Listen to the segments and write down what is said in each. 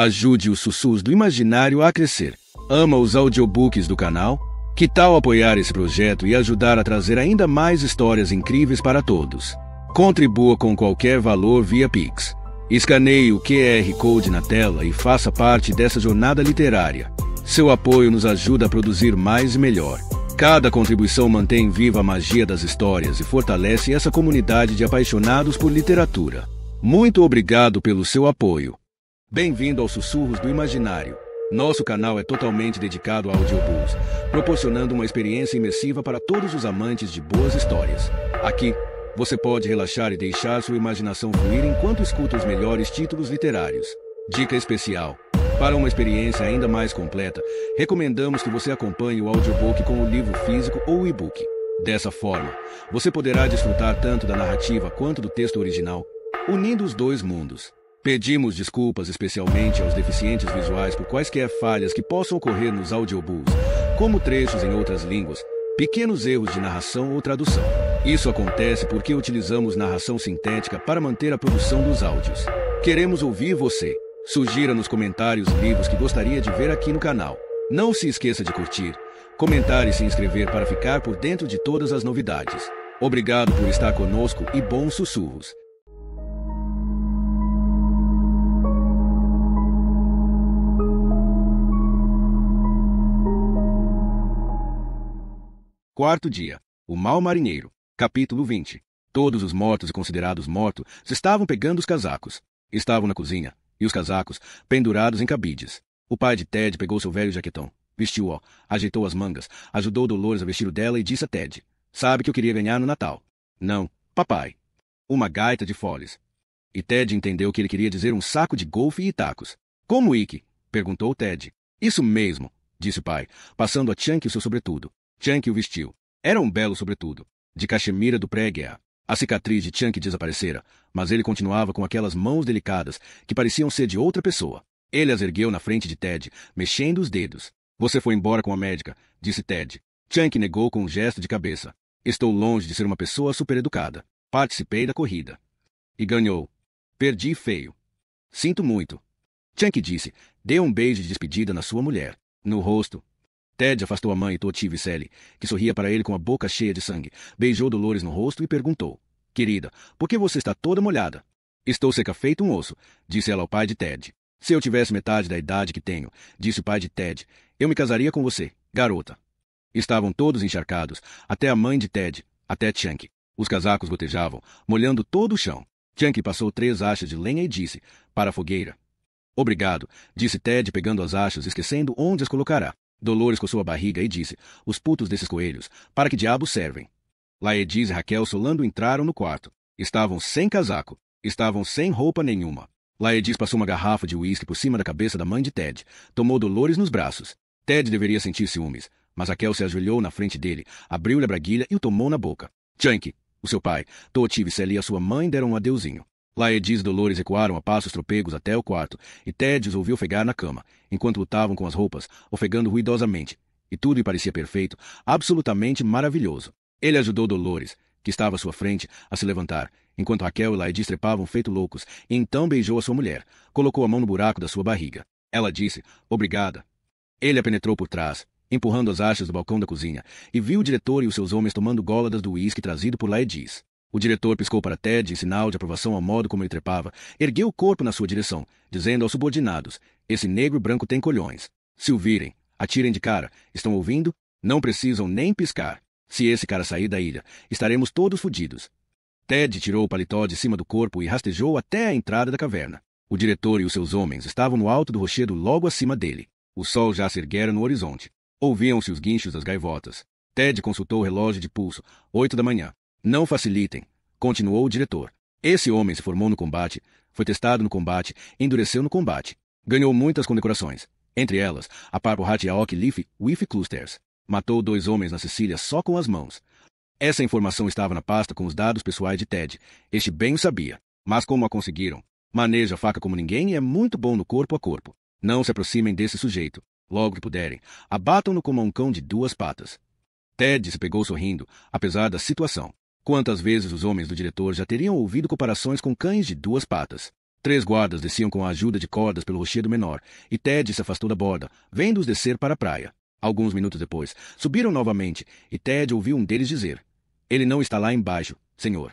Ajude os Sussurros do Imaginário a crescer. Ama os audiobooks do canal? Que tal apoiar esse projeto e ajudar a trazer ainda mais histórias incríveis para todos? Contribua com qualquer valor via Pix. Escaneie o QR Code na tela e faça parte dessa jornada literária. Seu apoio nos ajuda a produzir mais e melhor. Cada contribuição mantém viva a magia das histórias e fortalece essa comunidade de apaixonados por literatura. Muito obrigado pelo seu apoio. Bem-vindo aos Sussurros do Imaginário. Nosso canal é totalmente dedicado a audiobooks, proporcionando uma experiência imersiva para todos os amantes de boas histórias. Aqui, você pode relaxar e deixar sua imaginação fluir enquanto escuta os melhores títulos literários. Dica especial: para uma experiência ainda mais completa, recomendamos que você acompanhe o audiobook com o livro físico ou e-book. Dessa forma, você poderá desfrutar tanto da narrativa quanto do texto original, unindo os dois mundos. Pedimos desculpas especialmente aos deficientes visuais por quaisquer falhas que possam ocorrer nos audiobooks, como trechos em outras línguas, pequenos erros de narração ou tradução. Isso acontece porque utilizamos narração sintética para manter a produção dos áudios. Queremos ouvir você. Sugira nos comentários livros que gostaria de ver aqui no canal. Não se esqueça de curtir, comentar e se inscrever para ficar por dentro de todas as novidades. Obrigado por estar conosco e bons sussurros. Quarto dia. O Mau Marinheiro. Capítulo 20. Todos os mortos e considerados mortos estavam pegando os casacos. Estavam na cozinha, e os casacos pendurados em cabides. O pai de Ted pegou seu velho jaquetão, vestiu-o, ajeitou as mangas, ajudou Dolores a vestir o dela e disse a Ted: "Sabe que eu queria ganhar no Natal?" "Não, papai." "Uma gaita de foles." E Ted entendeu que ele queria dizer um saco de golfe e tacos. "Como, Ike?" perguntou Ted. "Isso mesmo," disse o pai, passando a Chunky o seu sobretudo. Chunky o vestiu. Era um belo sobretudo, de cachemira do pré-guerra. A cicatriz de Chunky desaparecera, mas ele continuava com aquelas mãos delicadas que pareciam ser de outra pessoa. Ele as ergueu na frente de Ted, mexendo os dedos. "Você foi embora com a médica," disse Ted. Chunky negou com um gesto de cabeça. "Estou longe de ser uma pessoa supereducada. Participei da corrida." "E ganhou." "Perdi feio." "Sinto muito." Chunky disse. "Dê um beijo de despedida na sua mulher." No rosto. Ted afastou a mãe Totive Sally, que sorria para ele com a boca cheia de sangue, beijou Dolores no rosto e perguntou: "Querida, por que você está toda molhada?" "Estou seca feito um osso," disse ela ao pai de Ted. "Se eu tivesse metade da idade que tenho," disse o pai de Ted, "eu me casaria com você, garota." Estavam todos encharcados, até a mãe de Ted, até Chunky. Os casacos gotejavam, molhando todo o chão. Chunky passou 3 achas de lenha e disse: "Para a fogueira." "Obrigado," disse Ted pegando as achas, esquecendo onde as colocará. Dolores coçou a barriga e disse: "Os putos desses coelhos, para que diabos servem?" Laediz e Raquel solando entraram no quarto. Estavam sem casaco. Estavam sem roupa nenhuma. Laediz passou uma garrafa de uísque por cima da cabeça da mãe de Ted. Tomou Dolores nos braços. Ted deveria sentir ciúmes, mas Raquel se ajoelhou na frente dele, abriu-lhe a braguilha e o tomou na boca. Chunky, o seu pai, Totive Sally e a sua mãe deram um adeuzinho. Laediz e Dolores recuaram a passos tropegos até o quarto, e Ted os ouviu ofegar na cama, enquanto lutavam com as roupas, ofegando ruidosamente. E tudo lhe parecia perfeito, absolutamente maravilhoso. Ele ajudou Dolores, que estava à sua frente, a se levantar, enquanto Raquel e Laediz trepavam feito loucos, e então beijou a sua mulher, colocou a mão no buraco da sua barriga. Ela disse: "Obrigada." Ele a penetrou por trás, empurrando as achas do balcão da cozinha, e viu o diretor e os seus homens tomando góladas do uísque trazido por Laediz. O diretor piscou para Ted em sinal de aprovação ao modo como ele trepava, ergueu o corpo na sua direção, dizendo aos subordinados: "Esse negro branco tem colhões. Se o virem, atirem de cara. Estão ouvindo? Não precisam nem piscar. Se esse cara sair da ilha, estaremos todos fodidos." Ted tirou o paletó de cima do corpo e rastejou até a entrada da caverna. O diretor e os seus homens estavam no alto do rochedo logo acima dele. O sol já se erguera no horizonte. Ouviam-se os guinchos das gaivotas. Ted consultou o relógio de pulso. 8 da manhã. "Não facilitem," continuou o diretor. "Esse homem se formou no combate, foi testado no combate, endureceu no combate. Ganhou muitas condecorações, entre elas a Purple Heart Yaok Leaf Wiff Clusters. Matou 2 homens na Sicília só com as mãos." Essa informação estava na pasta com os dados pessoais de Ted. Este bem o sabia. Mas como a conseguiram? Maneja a faca como ninguém e é muito bom no corpo a corpo. Não se aproximem desse sujeito. Logo que puderem, abatam-no como um cão de 2 patas. Ted se pegou sorrindo, apesar da situação. Quantas vezes os homens do diretor já teriam ouvido comparações com cães de 2 patas? 3 guardas desciam com a ajuda de cordas pelo rochedo menor, e Ted se afastou da borda, vendo-os descer para a praia. Alguns minutos depois, subiram novamente, e Ted ouviu um deles dizer: "Ele não está lá embaixo, senhor."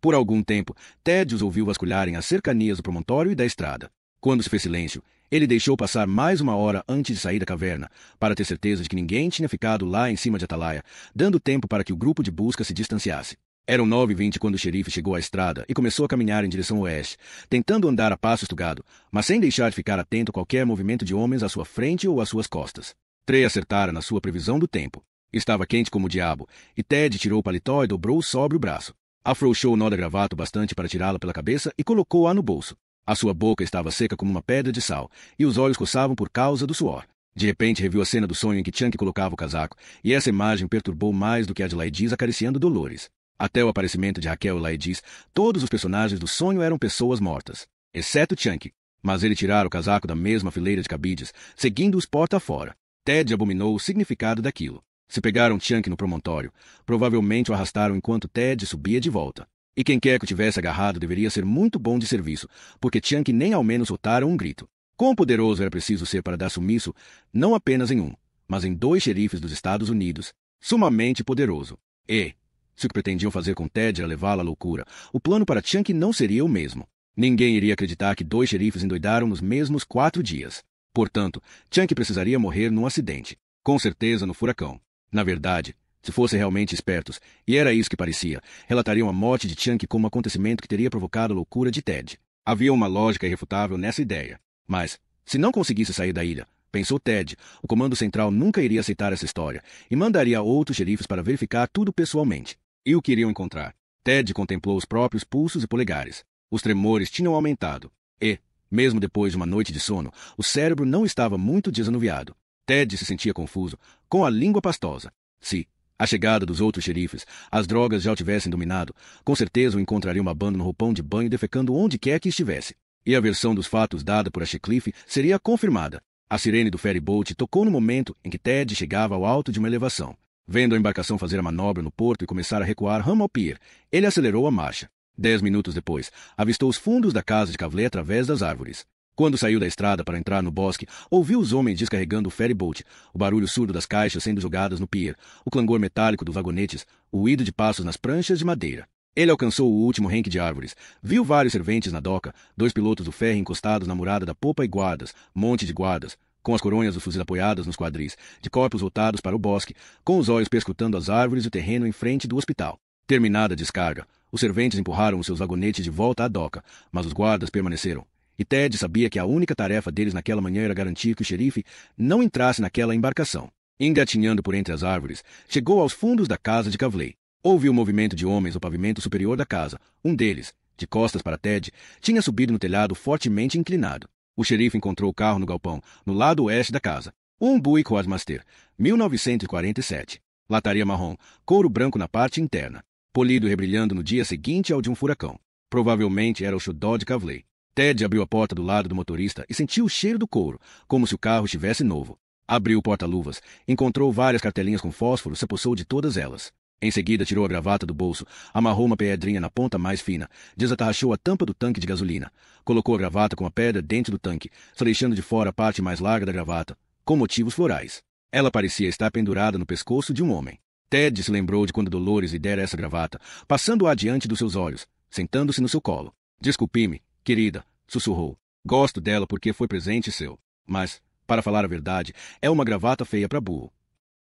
Por algum tempo, Ted os ouviu vasculharem as cercanias do promontório e da estrada. Quando se fez silêncio, ele deixou passar mais 1 hora antes de sair da caverna, para ter certeza de que ninguém tinha ficado lá em cima de Atalaia, dando tempo para que o grupo de busca se distanciasse. Eram 9h20 quando o xerife chegou à estrada e começou a caminhar em direção ao oeste, tentando andar a passo estugado, mas sem deixar de ficar atento a qualquer movimento de homens à sua frente ou às suas costas. Trey acertara na sua previsão do tempo. Estava quente como o diabo, e Ted tirou o paletó e dobrou sobre o braço. Afrouxou o nó da gravata o bastante para tirá-la pela cabeça e colocou-a no bolso. A sua boca estava seca como uma pedra de sal, e os olhos coçavam por causa do suor. De repente reviu a cena do sonho em que Chunk colocava o casaco, e essa imagem perturbou mais do que a de Laidis acariciando Dolores. Até o aparecimento de Raquel e Laidis, todos os personagens do sonho eram pessoas mortas, exceto Chunk. Mas ele tirara o casaco da mesma fileira de cabides, seguindo-os porta afora. Ted abominou o significado daquilo. Se pegaram Chunk no promontório, provavelmente o arrastaram enquanto Ted subia de volta. E quem quer que o tivesse agarrado deveria ser muito bom de serviço, porque Chunk nem ao menos soltara um grito. Quão poderoso era preciso ser para dar sumiço, não apenas em um, mas em 2 xerifes dos Estados Unidos. Sumamente poderoso. E, se o que pretendiam fazer com Ted era levá-lo à loucura, o plano para Chunk não seria o mesmo. Ninguém iria acreditar que 2 xerifes endoidaram nos mesmos 4 dias. Portanto, Chunk precisaria morrer num acidente. Com certeza no furacão. Na verdade, se fossem realmente espertos, e era isso que parecia, relatariam a morte de Chunk como um acontecimento que teria provocado a loucura de Ted. Havia uma lógica irrefutável nessa ideia. Mas, se não conseguisse sair da ilha, pensou Ted, o Comando Central nunca iria aceitar essa história, e mandaria outros xerifes para verificar tudo pessoalmente. E o que iriam encontrar? Ted contemplou os próprios pulsos e polegares. Os tremores tinham aumentado. E, mesmo depois de uma noite de sono, o cérebro não estava muito desanuviado. Ted se sentia confuso, com a língua pastosa. Se, à chegada dos outros xerifes, as drogas já o tivessem dominado, com certeza o encontrariam babando no roupão de banho defecando onde quer que estivesse. E a versão dos fatos dada por Ashcliffe seria confirmada. A sirene do ferry-boat tocou no momento em que Ted chegava ao alto de uma elevação. Vendo a embarcação fazer a manobra no porto e começar a recuar rumo ao pier, ele acelerou a marcha. 10 minutos depois, avistou os fundos da casa de Cavlé através das árvores. Quando saiu da estrada para entrar no bosque, ouviu os homens descarregando o ferry-boat, o barulho surdo das caixas sendo jogadas no pier, o clangor metálico dos vagonetes, o ruído de passos nas pranchas de madeira. Ele alcançou o último renque de árvores, viu vários serventes na doca, 2 pilotos do ferry encostados na murada da popa e guardas, monte de guardas, com as coronhas dos fuzis apoiadas nos quadris, de corpos voltados para o bosque, com os olhos perscrutando as árvores e o terreno em frente do hospital. Terminada a descarga, os serventes empurraram os seus vagonetes de volta à doca, mas os guardas permaneceram. E Ted sabia que a única tarefa deles naquela manhã era garantir que o xerife não entrasse naquela embarcação. Engatinhando por entre as árvores, chegou aos fundos da casa de Cavley. Ouviu o movimento de homens no pavimento superior da casa. Um deles, de costas para Ted, tinha subido no telhado fortemente inclinado. O xerife encontrou o carro no galpão, no lado oeste da casa. Um Buick Roadmaster, 1947. Lataria marrom, couro branco na parte interna. Polido e rebrilhando no dia seguinte ao de um furacão. Provavelmente era o xodó de Cavley. Ted abriu a porta do lado do motorista e sentiu o cheiro do couro, como se o carro estivesse novo. Abriu o porta-luvas, encontrou várias cartelinhas com fósforo e se apossou de todas elas. Em seguida tirou a gravata do bolso, amarrou uma pedrinha na ponta mais fina, desatarrachou a tampa do tanque de gasolina, colocou a gravata com a pedra dentro do tanque, só deixando de fora a parte mais larga da gravata, com motivos florais. Ela parecia estar pendurada no pescoço de um homem. Ted se lembrou de quando Dolores lhe dera essa gravata, passando-a adiante dos seus olhos, sentando-se no seu colo. Desculpe-me, querida, sussurrou. Gosto dela porque foi presente seu. Mas, para falar a verdade, é uma gravata feia para burro.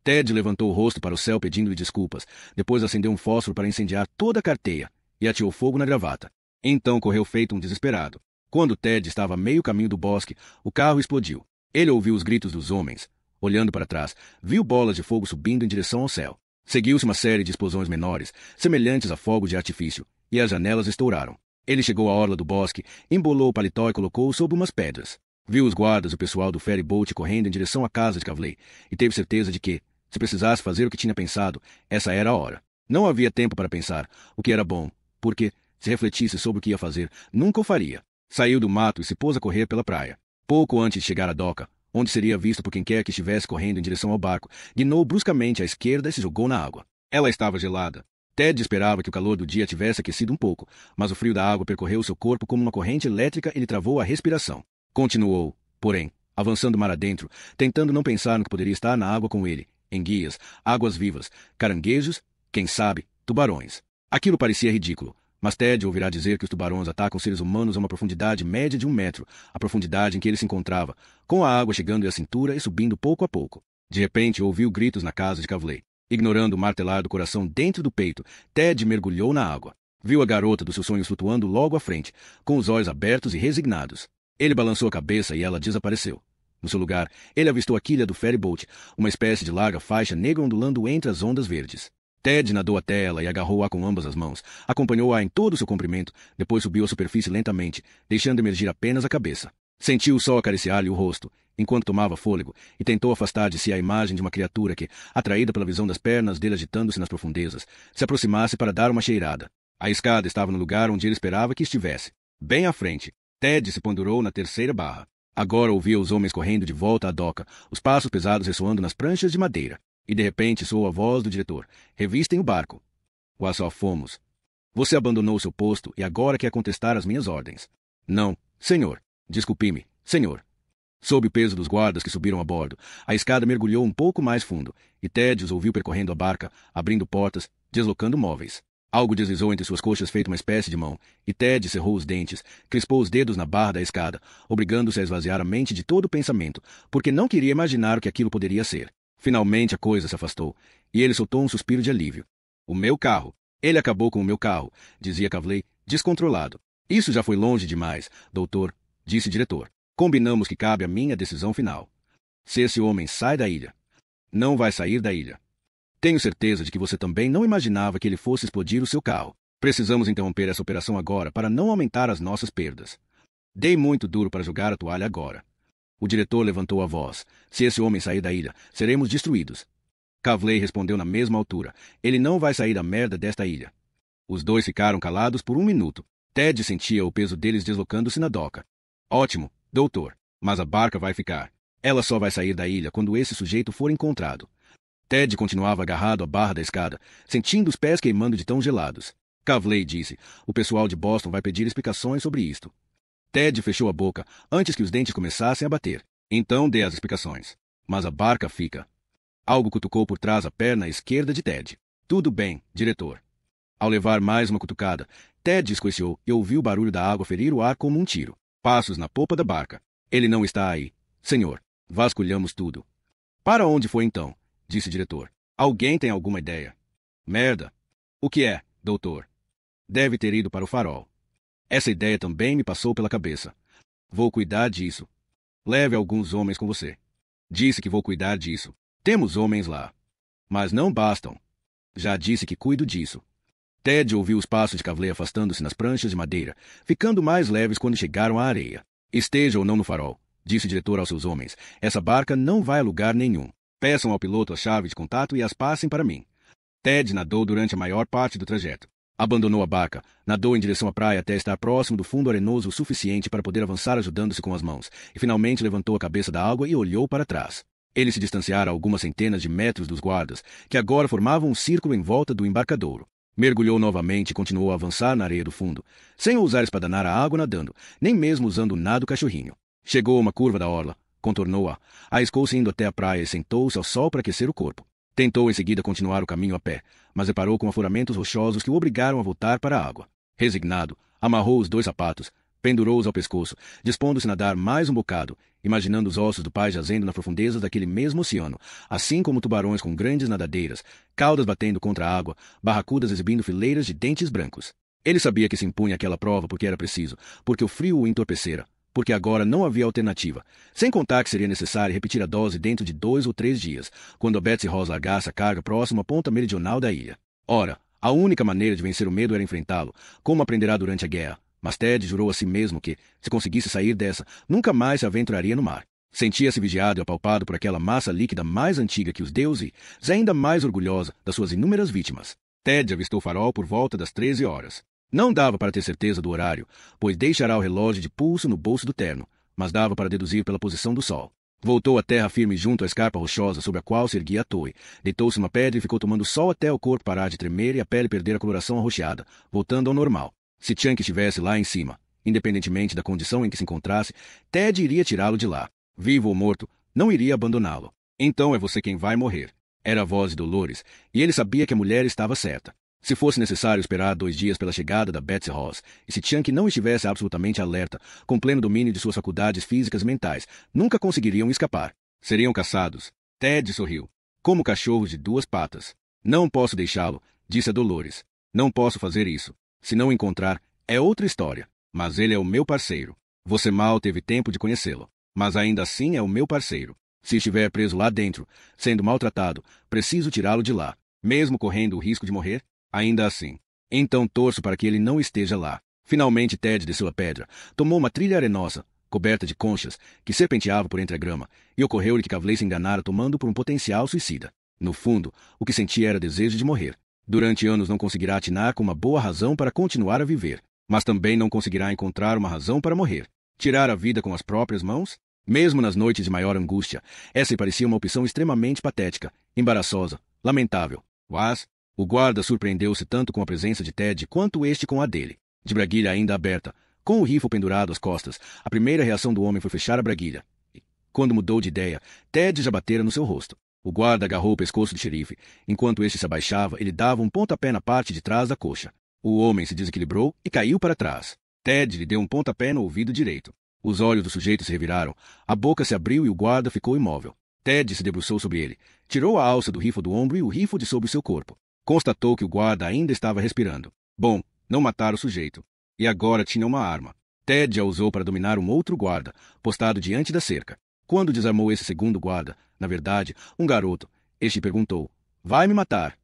Ted levantou o rosto para o céu pedindo-lhe desculpas. Depois acendeu um fósforo para incendiar toda a carteia e ateou fogo na gravata. Então correu feito um desesperado. Quando Ted estava a meio caminho do bosque, o carro explodiu. Ele ouviu os gritos dos homens. Olhando para trás, viu bolas de fogo subindo em direção ao céu. Seguiu-se uma série de explosões menores, semelhantes a fogos de artifício, e as janelas estouraram. Ele chegou à orla do bosque, embolou o paletó e colocou-o sob umas pedras. Viu os guardas e o pessoal do ferry-boat correndo em direção à casa de Cavley, e teve certeza de que, se precisasse fazer o que tinha pensado, essa era a hora. Não havia tempo para pensar, o que era bom, porque, se refletisse sobre o que ia fazer, nunca o faria. Saiu do mato e se pôs a correr pela praia. Pouco antes de chegar à doca, onde seria visto por quem quer que estivesse correndo em direção ao barco, guinou bruscamente à esquerda e se jogou na água. Ela estava gelada. Ted esperava que o calor do dia tivesse aquecido um pouco, mas o frio da água percorreu seu corpo como uma corrente elétrica e lhe travou a respiração. Continuou, porém, avançando mar adentro, tentando não pensar no que poderia estar na água com ele, enguias, águas-vivas, caranguejos, quem sabe, tubarões. Aquilo parecia ridículo, mas Ted ouvirá dizer que os tubarões atacam seres humanos a uma profundidade média de 1 metro, a profundidade em que ele se encontrava, com a água chegando-lhe à cintura e subindo pouco a pouco. De repente ouviu gritos na casa de Kavley. Ignorando o martelar do coração dentro do peito, Ted mergulhou na água. Viu a garota dos seus sonhos flutuando logo à frente, com os olhos abertos e resignados. Ele balançou a cabeça e ela desapareceu. No seu lugar, ele avistou a quilha do ferryboat, uma espécie de larga faixa negra ondulando entre as ondas verdes. Ted nadou até ela e agarrou-a com ambas as mãos, acompanhou-a em todo o seu comprimento, depois subiu à superfície lentamente, deixando emergir apenas a cabeça. Sentiu o sol acariciar-lhe o rosto, enquanto tomava fôlego, e tentou afastar de si a imagem de uma criatura que, atraída pela visão das pernas dele agitando-se nas profundezas, se aproximasse para dar uma cheirada. A escada estava no lugar onde ele esperava que estivesse. Bem à frente, Ted se pendurou na terceira barra. Agora ouvia os homens correndo de volta à doca, os passos pesados ressoando nas pranchas de madeira. E de repente soou a voz do diretor. Revistem o barco. Quase só fomos. Você abandonou seu posto e agora quer contestar as minhas ordens. Não, senhor. Desculpe-me, senhor. Sob o peso dos guardas que subiram a bordo, a escada mergulhou um pouco mais fundo, e Ted os ouviu percorrendo a barca, abrindo portas, deslocando móveis. Algo deslizou entre suas coxas feito uma espécie de mão, e Ted cerrou os dentes, crispou os dedos na barra da escada, obrigando-se a esvaziar a mente de todo o pensamento, porque não queria imaginar o que aquilo poderia ser. Finalmente a coisa se afastou, e ele soltou um suspiro de alívio. O meu carro. Ele acabou com o meu carro, dizia Kavley, descontrolado. Isso já foi longe demais, doutor, disse o diretor. Combinamos que cabe a mim a decisão final. Se esse homem sai da ilha, não vai sair da ilha. Tenho certeza de que você também não imaginava que ele fosse explodir o seu carro. Precisamos interromper essa operação agora para não aumentar as nossas perdas. Dei muito duro para jogar a toalha agora. O diretor levantou a voz. Se esse homem sair da ilha, seremos destruídos. Kavley respondeu na mesma altura. Ele não vai sair da merda desta ilha. Os dois ficaram calados por 1 minuto. Ted sentia o peso deles deslocando-se na doca. Ótimo, doutor. Mas a barca vai ficar. Ela só vai sair da ilha quando esse sujeito for encontrado. Ted continuava agarrado à barra da escada, sentindo os pés queimando de tão gelados. Kavley disse. O pessoal de Boston vai pedir explicações sobre isto. Ted fechou a boca antes que os dentes começassem a bater. Então dê as explicações. Mas a barca fica. Algo cutucou por trás a perna esquerda de Ted. Tudo bem, diretor. Ao levar mais uma cutucada, Ted escoiciou e ouviu o barulho da água ferir o ar como um tiro. Passos na popa da barca. Ele não está aí. Senhor, vasculhamos tudo. Para onde foi então? Disse o diretor. Alguém tem alguma ideia? Merda. O que é, doutor? Deve ter ido para o farol. Essa ideia também me passou pela cabeça. Vou cuidar disso. Leve alguns homens com você. Disse que vou cuidar disso. Temos homens lá. Mas não bastam. Já disse que cuido disso. Ted ouviu os passos de Kavley afastando-se nas pranchas de madeira, ficando mais leves quando chegaram à areia. Esteja ou não no farol, disse o diretor aos seus homens, essa barca não vai a lugar nenhum. Peçam ao piloto a chave de contato e as passem para mim. Ted nadou durante a maior parte do trajeto. Abandonou a barca, nadou em direção à praia até estar próximo do fundo arenoso o suficiente para poder avançar ajudando-se com as mãos, e finalmente levantou a cabeça da água e olhou para trás. Ele se distanciara a algumas centenas de metros dos guardas, que agora formavam um círculo em volta do embarcadouro. Mergulhou novamente e continuou a avançar na areia do fundo, sem ousar espadanar a água nadando, nem mesmo usando o nado cachorrinho. Chegou a uma curva da orla, contornou-a, arriscou-se indo até a praia e sentou-se ao sol para aquecer o corpo. Tentou em seguida continuar o caminho a pé, mas deparou com afloramentos rochosos que o obrigaram a voltar para a água. Resignado, amarrou os 2 sapatos, pendurou-os ao pescoço, dispondo-se a nadar mais um bocado, imaginando os ossos do pai jazendo nas profundezas daquele mesmo oceano, assim como tubarões com grandes nadadeiras, caudas batendo contra a água, barracudas exibindo fileiras de dentes brancos. Ele sabia que se impunha àquela prova porque era preciso, porque o frio o entorpecera, porque agora não havia alternativa, sem contar que seria necessário repetir a dose dentro de 2 ou 3 dias, quando a Betsy Ross largasse a carga próximo à ponta meridional da ilha. Ora, a única maneira de vencer o medo era enfrentá-lo, como aprenderá durante a guerra. Mas Ted jurou a si mesmo que, se conseguisse sair dessa, nunca mais se aventuraria no mar. Sentia-se vigiado e apalpado por aquela massa líquida mais antiga que os deuses e ainda mais orgulhosa das suas inúmeras vítimas. Ted avistou o farol por volta das 13 horas. Não dava para ter certeza do horário, pois deixará o relógio de pulso no bolso do terno, mas dava para deduzir pela posição do sol. Voltou à terra firme junto à escarpa rochosa sobre a qual se erguia a torre. Deitou-se numa pedra e ficou tomando sol até o corpo parar de tremer e a pele perder a coloração arroxeada, voltando ao normal. Se Chunk estivesse lá em cima, independentemente da condição em que se encontrasse, Ted iria tirá-lo de lá. Vivo ou morto, não iria abandoná-lo. Então é você quem vai morrer. Era a voz de Dolores, e ele sabia que a mulher estava certa. Se fosse necessário esperar 2 dias pela chegada da Betsy Ross, e se Chunk não estivesse absolutamente alerta, com pleno domínio de suas faculdades físicas e mentais, nunca conseguiriam escapar. Seriam caçados. Ted sorriu. Como cachorros de 2 patas. Não posso deixá-lo, disse a Dolores. Não posso fazer isso. Se não encontrar, é outra história. Mas ele é o meu parceiro. Você mal teve tempo de conhecê-lo. Mas ainda assim é o meu parceiro. Se estiver preso lá dentro, sendo maltratado, preciso tirá-lo de lá, mesmo correndo o risco de morrer. Ainda assim. Então torço para que ele não esteja lá. Finalmente Ted desceu a pedra, tomou uma trilha arenosa, coberta de conchas, que serpenteava por entre a grama, e ocorreu-lhe que Kavley se enganara tomando por um potencial suicida. No fundo, o que sentia era desejo de morrer. Durante anos não conseguirá atinar com uma boa razão para continuar a viver, mas também não conseguirá encontrar uma razão para morrer. Tirar a vida com as próprias mãos? Mesmo nas noites de maior angústia, essa lhe parecia uma opção extremamente patética, embaraçosa, lamentável. Mas o guarda surpreendeu-se tanto com a presença de Ted quanto este com a dele. De braguilha ainda aberta, com o rifle pendurado às costas, a primeira reação do homem foi fechar a braguilha. E, quando mudou de ideia, Ted já batera no seu rosto. O guarda agarrou o pescoço do xerife. Enquanto este se abaixava, ele dava um pontapé na parte de trás da coxa. O homem se desequilibrou e caiu para trás. Ted lhe deu um pontapé no ouvido direito. Os olhos do sujeito se reviraram, a boca se abriu e o guarda ficou imóvel. Ted se debruçou sobre ele, tirou a alça do rifle do ombro e o rifle de sobre o seu corpo. Constatou que o guarda ainda estava respirando. Bom, não mataram o sujeito. E agora tinha uma arma. Ted a usou para dominar um outro guarda, postado diante da cerca. Quando desarmou esse segundo guarda, na verdade, um garoto, este perguntou: vai me matar?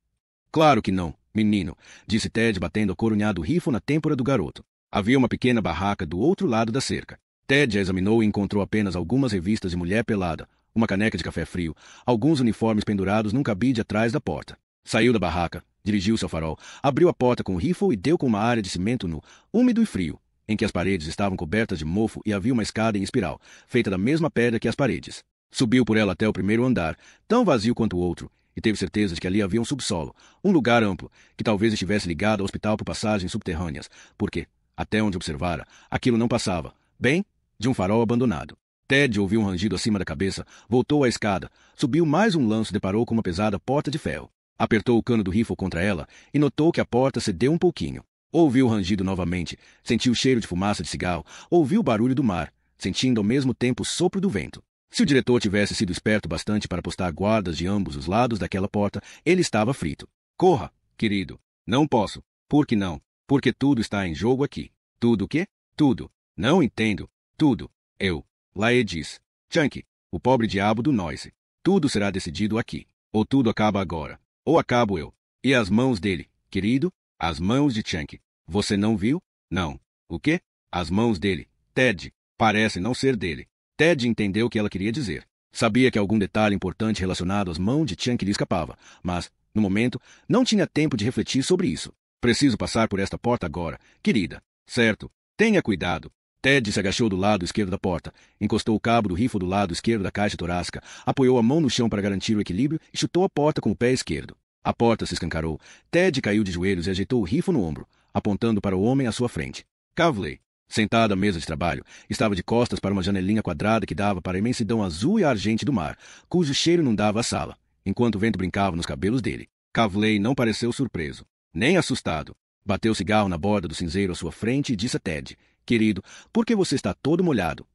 Claro que não, menino, disse Ted batendo a corunhado rifle na têmpora do garoto. Havia uma pequena barraca do outro lado da cerca. Ted a examinou e encontrou apenas algumas revistas de mulher pelada, uma caneca de café frio, alguns uniformes pendurados num cabide atrás da porta. Saiu da barraca, dirigiu-se ao farol, abriu a porta com o rifle e deu com uma área de cimento nu, úmido e frio, em que as paredes estavam cobertas de mofo e havia uma escada em espiral, feita da mesma pedra que as paredes. Subiu por ela até o primeiro andar, tão vazio quanto o outro, e teve certeza de que ali havia um subsolo, um lugar amplo, que talvez estivesse ligado ao hospital por passagens subterrâneas, porque, até onde observara, aquilo não passava, bem, de um farol abandonado. Ted ouviu um rangido acima da cabeça, voltou à escada, subiu mais um lanço e deparou com uma pesada porta de ferro. Apertou o cano do rifle contra ela e notou que a porta cedeu um pouquinho. Ouviu o rangido novamente, sentiu o cheiro de fumaça de cigarro, ouviu o barulho do mar, sentindo ao mesmo tempo o sopro do vento. Se o diretor tivesse sido esperto bastante para postar guardas de ambos os lados daquela porta, ele estava frito. Corra, querido. Não posso. Por que não? Porque tudo está em jogo aqui. Tudo o quê? Tudo. Não entendo. Tudo. Eu. Lae diz. Chunk, o pobre diabo do Noise. Tudo será decidido aqui. Ou tudo acaba agora. Ou acabo eu. E as mãos dele, querido? As mãos de Chunk. Você não viu? Não. O quê? As mãos dele. Ted. Parece não ser dele. Ted entendeu o que ela queria dizer. Sabia que algum detalhe importante relacionado às mãos de Chunk lhe escapava, mas, no momento, não tinha tempo de refletir sobre isso. Preciso passar por esta porta agora, querida. Certo. Tenha cuidado. Ted se agachou do lado esquerdo da porta, encostou o cabo do rifle do lado esquerdo da caixa torácica, apoiou a mão no chão para garantir o equilíbrio e chutou a porta com o pé esquerdo. A porta se escancarou. Ted caiu de joelhos e ajeitou o rifle no ombro, apontando para o homem à sua frente. Kavley, sentado à mesa de trabalho, estava de costas para uma janelinha quadrada que dava para a imensidão azul e argente do mar, cujo cheiro inundava a sala, enquanto o vento brincava nos cabelos dele. Kavley não pareceu surpreso, nem assustado. Bateu o cigarro na borda do cinzeiro à sua frente e disse a Ted: querido, por que você está todo molhado?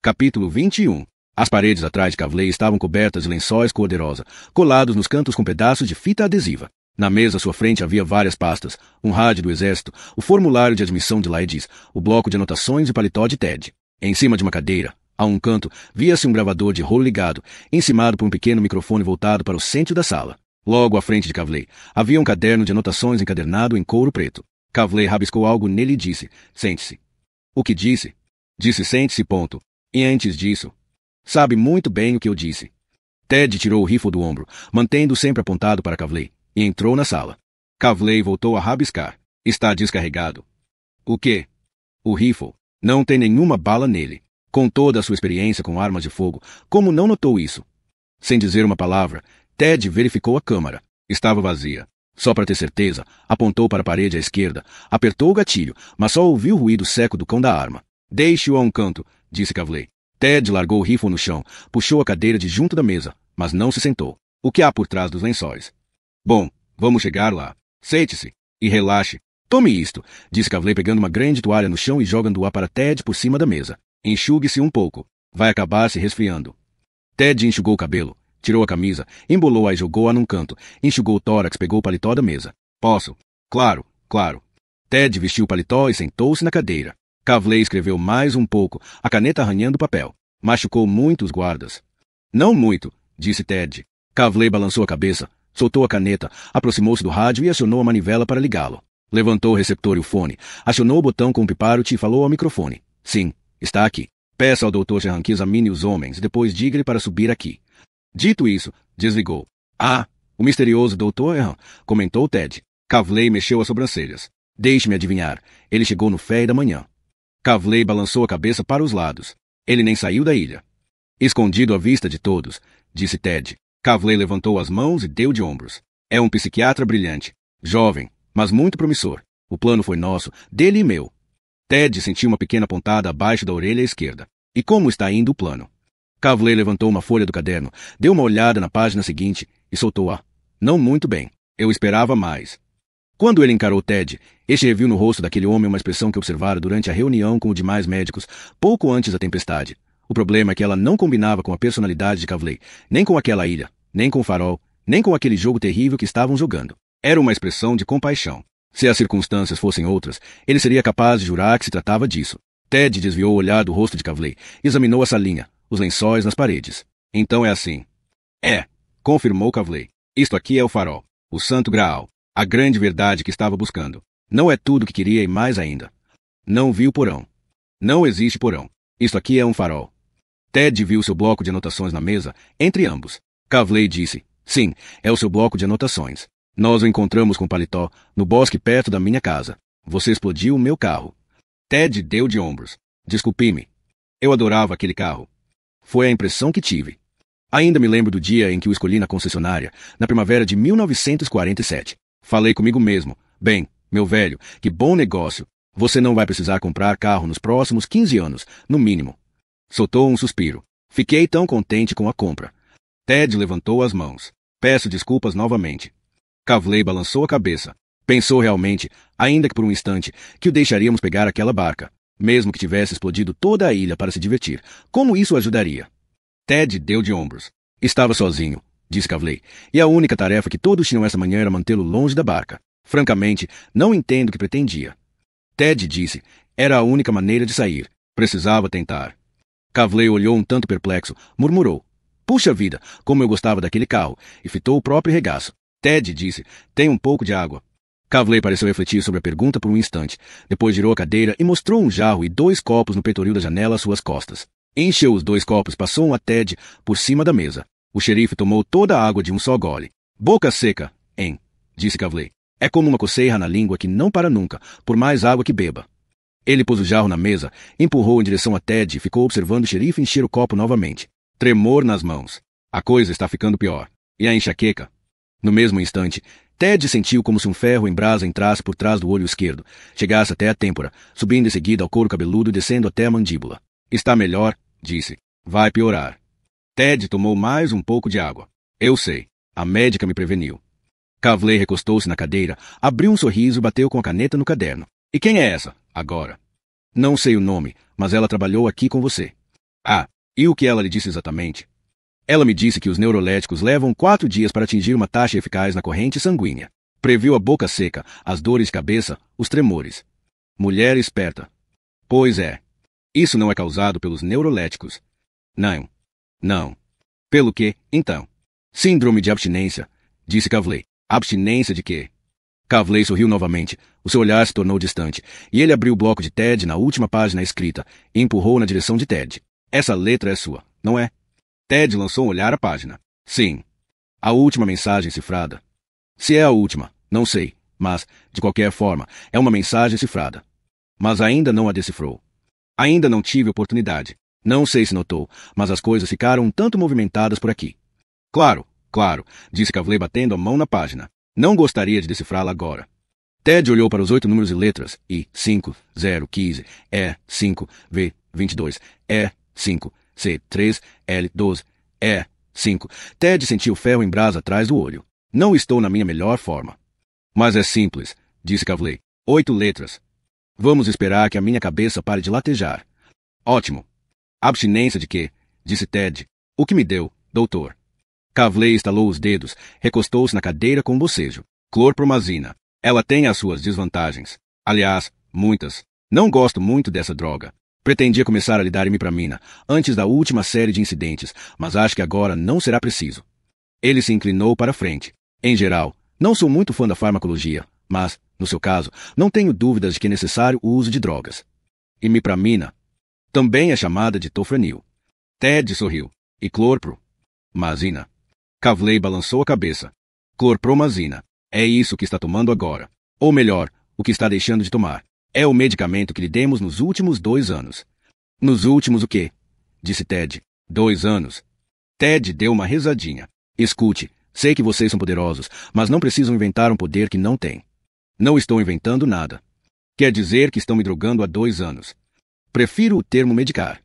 Capítulo 21. As paredes atrás de Kavley estavam cobertas de lençóis cor-de-rosa, colados nos cantos com pedaços de fita adesiva. Na mesa à sua frente havia várias pastas, um rádio do exército, o formulário de admissão de Laedis, o bloco de anotações e o paletó de Ted. Em cima de uma cadeira, a um canto, via-se um gravador de rolo ligado, encimado por um pequeno microfone voltado para o centro da sala. Logo à frente de Kavley, havia um caderno de anotações encadernado em couro preto. Kavley rabiscou algo nele e disse: sente-se. O que disse? Disse sente-se, ponto. E antes disso, sabe muito bem o que eu disse. Ted tirou o rifle do ombro, mantendo-o sempre apontado para Kavley. e entrou na sala. Kavley voltou a rabiscar. Está descarregado. O quê? O rifle. Não tem nenhuma bala nele. Com toda a sua experiência com armas de fogo, como não notou isso? Sem dizer uma palavra, Ted verificou a câmara. Estava vazia. Só para ter certeza, apontou para a parede à esquerda, apertou o gatilho, mas só ouviu o ruído seco do cão da arma. Deixe-o a um canto, disse Kavley. Ted largou o rifle no chão, puxou a cadeira de junto da mesa, mas não se sentou. O que há por trás dos lençóis? Bom, vamos chegar lá. Sente-se e relaxe. Tome isto, disse Kavley pegando uma grande toalha no chão e jogando-a para Ted por cima da mesa. Enxugue-se um pouco. Vai acabar se resfriando. Ted enxugou o cabelo, tirou a camisa, embolou-a e jogou-a num canto, enxugou o tórax, pegou o paletó da mesa. Posso? Claro, claro. Ted vestiu o paletó e sentou-se na cadeira. Kavley escreveu mais um pouco, a caneta arranhando o papel. Machucou muito os guardas. Não muito, disse Ted. Kavley balançou a cabeça, soltou a caneta, aproximou-se do rádio e acionou a manivela para ligá-lo. Levantou o receptor e o fone, acionou o botão com o piparote e falou ao microfone. Sim, está aqui. Peça ao Dr. Serran que examine os homens e depois diga-lhe para subir aqui. Dito isso, desligou. Ah, o misterioso Dr. Serran, comentou Ted. Kavley mexeu as sobrancelhas. Deixe-me adivinhar, ele chegou no fé da manhã. Kavley balançou a cabeça para os lados. Ele nem saiu da ilha. Escondido à vista de todos, disse Ted. Kavley levantou as mãos e deu de ombros. É um psiquiatra brilhante, jovem, mas muito promissor. O plano foi nosso, dele e meu. Ted sentiu uma pequena pontada abaixo da orelha esquerda. E como está indo o plano? Kavley levantou uma folha do caderno, deu uma olhada na página seguinte e soltou-a. Não muito bem. Eu esperava mais. Quando ele encarou Ted, este reviu no rosto daquele homem uma expressão que observara durante a reunião com os demais médicos, pouco antes da tempestade. O problema é que ela não combinava com a personalidade de Kavley, nem com aquela ilha, nem com o farol, nem com aquele jogo terrível que estavam jogando. Era uma expressão de compaixão. Se as circunstâncias fossem outras, ele seria capaz de jurar que se tratava disso. Ted desviou o olhar do rosto de Kavley, examinou a salinha, os lençóis nas paredes. Então é assim. É, confirmou Kavley. Isto aqui é o farol, o santo graal, a grande verdade que estava buscando. Não é tudo o que queria e mais ainda. Não viu porão. Não existe porão. Isto aqui é um farol. Ted viu seu bloco de anotações na mesa, entre ambos. Kavley disse, sim, é o seu bloco de anotações. Nós o encontramos com paletó, no bosque perto da minha casa. Você explodiu o meu carro. Ted deu de ombros. Desculpe-me. Eu adorava aquele carro. Foi a impressão que tive. Ainda me lembro do dia em que o escolhi na concessionária, na primavera de 1947. Falei comigo mesmo. Bem, meu velho, que bom negócio. Você não vai precisar comprar carro nos próximos 15 anos, no mínimo. Soltou um suspiro. Fiquei tão contente com a compra. Ted levantou as mãos. Peço desculpas novamente. Kavley balançou a cabeça. Pensou realmente, ainda que por um instante, que o deixaríamos pegar aquela barca, mesmo que tivesse explodido toda a ilha para se divertir. Como isso ajudaria? Ted deu de ombros. Estava sozinho, disse Kavley, e a única tarefa que todos tinham essa manhã era mantê-lo longe da barca. Francamente, não entendo o que pretendia. Ted disse, era a única maneira de sair. Precisava tentar. Kavley olhou um tanto perplexo, murmurou. Puxa vida, como eu gostava daquele carro, e fitou o próprio regaço. Ted disse, tem um pouco de água. Kavley pareceu refletir sobre a pergunta por um instante. Depois girou a cadeira e mostrou um jarro e 2 copos no peitoril da janela às suas costas. Encheu os 2 copos e passou um a Ted por cima da mesa. O xerife tomou toda a água de um só gole. Boca seca, hein? Disse Kavley. É como uma coceira na língua que não para nunca, por mais água que beba. Ele pôs o jarro na mesa, empurrou em direção a Ted e ficou observando o xerife encher o copo novamente. Tremor nas mãos. A coisa está ficando pior. E a enxaqueca? No mesmo instante, Ted sentiu como se um ferro em brasa entrasse por trás do olho esquerdo, chegasse até a têmpora, subindo em seguida ao couro cabeludo e descendo até a mandíbula. Está melhor, disse. Vai piorar. Ted tomou mais um pouco de água. Eu sei. A médica me preveniu. Kavley recostou-se na cadeira, abriu um sorriso e bateu com a caneta no caderno. E quem é essa, agora? Não sei o nome, mas ela trabalhou aqui com você. Ah, e o que ela lhe disse exatamente? Ela me disse que os neuroléticos levam 4 dias para atingir uma taxa eficaz na corrente sanguínea. Previu a boca seca, as dores de cabeça, os tremores. Mulher esperta. Pois é. Isso não é causado pelos neuroléticos. Não. Não. Pelo quê, então? Síndrome de abstinência, disse Kavley. Abstinência de quê? Kavley sorriu novamente. O seu olhar se tornou distante, e ele abriu o bloco de Ted na última página escrita e empurrou na direção de Ted. Essa letra é sua, não é? Ted lançou um olhar à página. Sim. A última mensagem cifrada. Se é a última, não sei, mas, de qualquer forma, é uma mensagem cifrada. Mas ainda não a decifrou. Ainda não tive oportunidade. Não sei se notou, mas as coisas ficaram um tanto movimentadas por aqui. Claro, claro, disse Kavley batendo a mão na página. Não gostaria de decifrá-la agora. Ted olhou para os 8 números e letras, I, 5, 0, 15, E, 5, V, 22, E, 5, C, 3, L, 12, E, 5. Ted sentiu o ferro em brasa atrás do olho. Não estou na minha melhor forma. Mas é simples, disse Kavley. 8 letras. Vamos esperar que a minha cabeça pare de latejar. Ótimo. Abstinência de quê? Disse Ted. O que me deu, doutor? Kavley estalou os dedos, recostou-se na cadeira com um bocejo. Clorpromazina. Ela tem as suas desvantagens. Aliás, muitas. Não gosto muito dessa droga. Pretendia começar a lhe dar imipramina antes da última série de incidentes, mas acho que agora não será preciso. Ele se inclinou para a frente. Em geral, não sou muito fã da farmacologia, mas, no seu caso, não tenho dúvidas de que é necessário o uso de drogas. Imipramina também é chamada de tofranil. Ted sorriu. E clorpromazina? Kavley balançou a cabeça. Clorpromazina. É isso que está tomando agora. Ou melhor, o que está deixando de tomar. É o medicamento que lhe demos nos últimos 2 anos. Nos últimos o quê? Disse Ted. 2 anos. Ted deu uma risadinha. Escute, sei que vocês são poderosos, mas não precisam inventar um poder que não têm. Não estou inventando nada. Quer dizer que estão me drogando há 2 anos. Prefiro o termo medicar.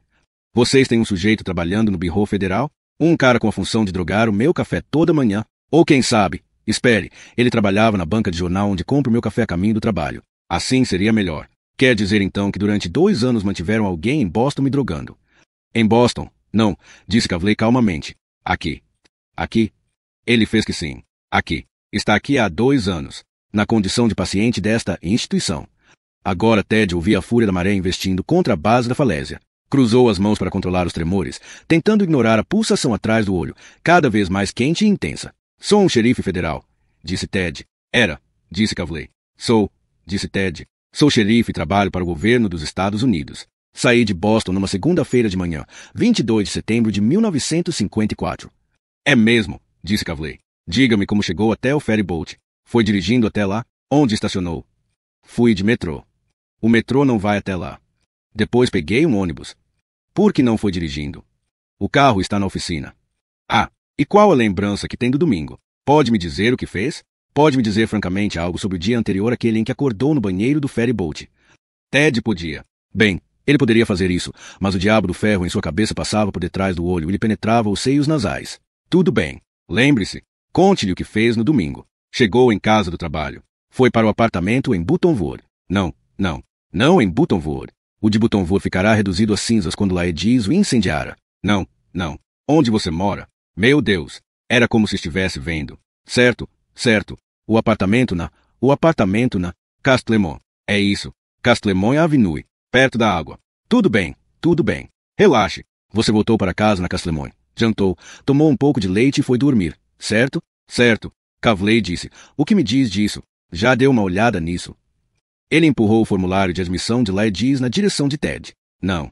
Vocês têm um sujeito trabalhando no Bureau Federal? Um cara com a função de drogar o meu café toda manhã? Ou quem sabe, espere, ele trabalhava na banca de jornal onde compro meu café a caminho do trabalho. Assim seria melhor. Quer dizer então que durante 2 anos mantiveram alguém em Boston me drogando? Em Boston? Não, disse Kavley calmamente. Aqui. Aqui? Ele fez que sim. Aqui. Está aqui há 2 anos. Na condição de paciente desta instituição. Agora Ted ouvia a fúria da maré investindo contra a base da falésia. Cruzou as mãos para controlar os tremores, tentando ignorar a pulsação atrás do olho, cada vez mais quente e intensa. Sou um xerife federal, disse Ted. Era, disse Kavley. Sou, disse Ted. Sou xerife e trabalho para o governo dos Estados Unidos. Saí de Boston numa segunda-feira de manhã, 22 de setembro de 1954. É mesmo, disse Kavley. Diga-me como chegou até o ferry boat. Foi dirigindo até lá? Onde estacionou? Fui de metrô. O metrô não vai até lá. Depois peguei um ônibus. Por que não foi dirigindo? O carro está na oficina. Ah, e qual a lembrança que tem do domingo? Pode me dizer o que fez? Pode me dizer francamente algo sobre o dia anterior àquele em que acordou no banheiro do ferry boat? Ted podia. Bem, ele poderia fazer isso, mas o diabo do ferro em sua cabeça passava por detrás do olho e lhe penetrava os seios nasais. Tudo bem. Lembre-se. Conte-lhe o que fez no domingo. Chegou em casa do trabalho. Foi para o apartamento em Buttonwood. Não em Buttonwood. O de Buttonwood ficará reduzido a cinzas quando Laediz o incendiara. Não. Onde você mora? Meu Deus. Era como se estivesse vendo. Certo. O apartamento na Castlemont. É isso. Castlemont Avenue. Perto da água. Tudo bem. Relaxe. Você voltou para casa na Castlemont. Jantou, tomou um pouco de leite e foi dormir. Certo? Kavley disse. O que me diz disso? Já deu uma olhada nisso? Ele empurrou o formulário de admissão de Laediz na direção de Ted. Não.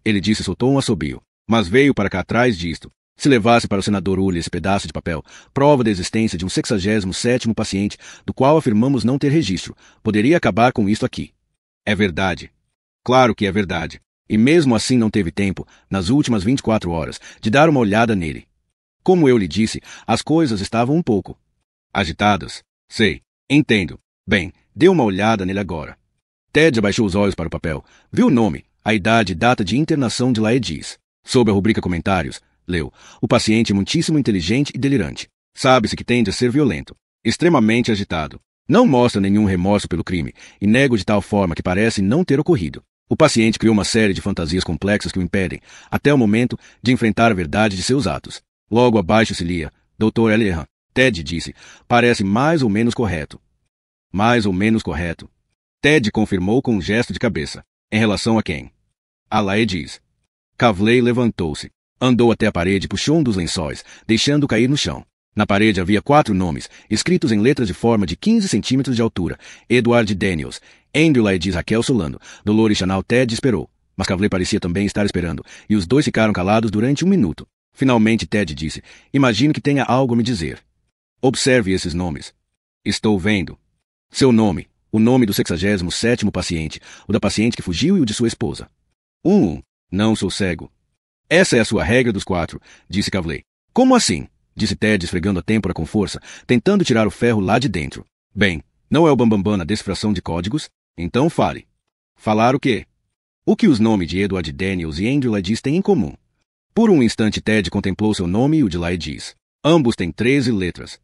Ele disse e soltou um assobio. Mas veio para cá atrás disto. Se levasse para o senador Ully esse pedaço de papel, prova da existência de um 67º paciente, do qual afirmamos não ter registro, poderia acabar com isto aqui. É verdade. Claro que é verdade. E mesmo assim não teve tempo, nas últimas 24 horas, de dar uma olhada nele. Como eu lhe disse, as coisas estavam um pouco agitadas. Sei. Entendo. Bem, dê uma olhada nele agora. Ted abaixou os olhos para o papel. Viu o nome, a idade e data de internação de Laediz. Sob a rubrica comentários, leu. O paciente é muitíssimo inteligente e delirante. Sabe-se que tende a ser violento. Extremamente agitado. Não mostra nenhum remorso pelo crime, e nego de tal forma que parece não ter ocorrido. O paciente criou uma série de fantasias complexas que o impedem, até o momento, de enfrentar a verdade de seus atos. Logo abaixo se lia, Dr. Ellehan. Ted disse, parece mais ou menos correto. Mais ou menos correto. Ted confirmou com um gesto de cabeça. Em relação a quem? A Laediz. Kavley levantou-se. Andou até a parede e puxou um dos lençóis, deixando cair no chão. Na parede havia 4 nomes, escritos em letras de forma de 15 centímetros de altura. Edward Daniels, Andrew Laediz Raquel Solano, Dolores Chanal. Ted esperou, mas Kavley parecia também estar esperando, e os dois ficaram calados durante 1 minuto. Finalmente Ted disse, imagino que tenha algo a me dizer. Observe esses nomes. Estou vendo. Seu nome, o nome do 67º paciente, o da paciente que fugiu e o de sua esposa. Não sou cego. Essa é a sua regra dos 4, disse Kavley. Como assim? Disse Ted, esfregando a têmpora com força, tentando tirar o ferro lá de dentro. Bem, não é o bambambam na decifração de códigos? Então fale. Falar o quê? O que os nomes de Edward Daniels e Andrew Laedis têm em comum? Por um instante Ted contemplou seu nome e o de Laedis. Ambos têm 13 letras.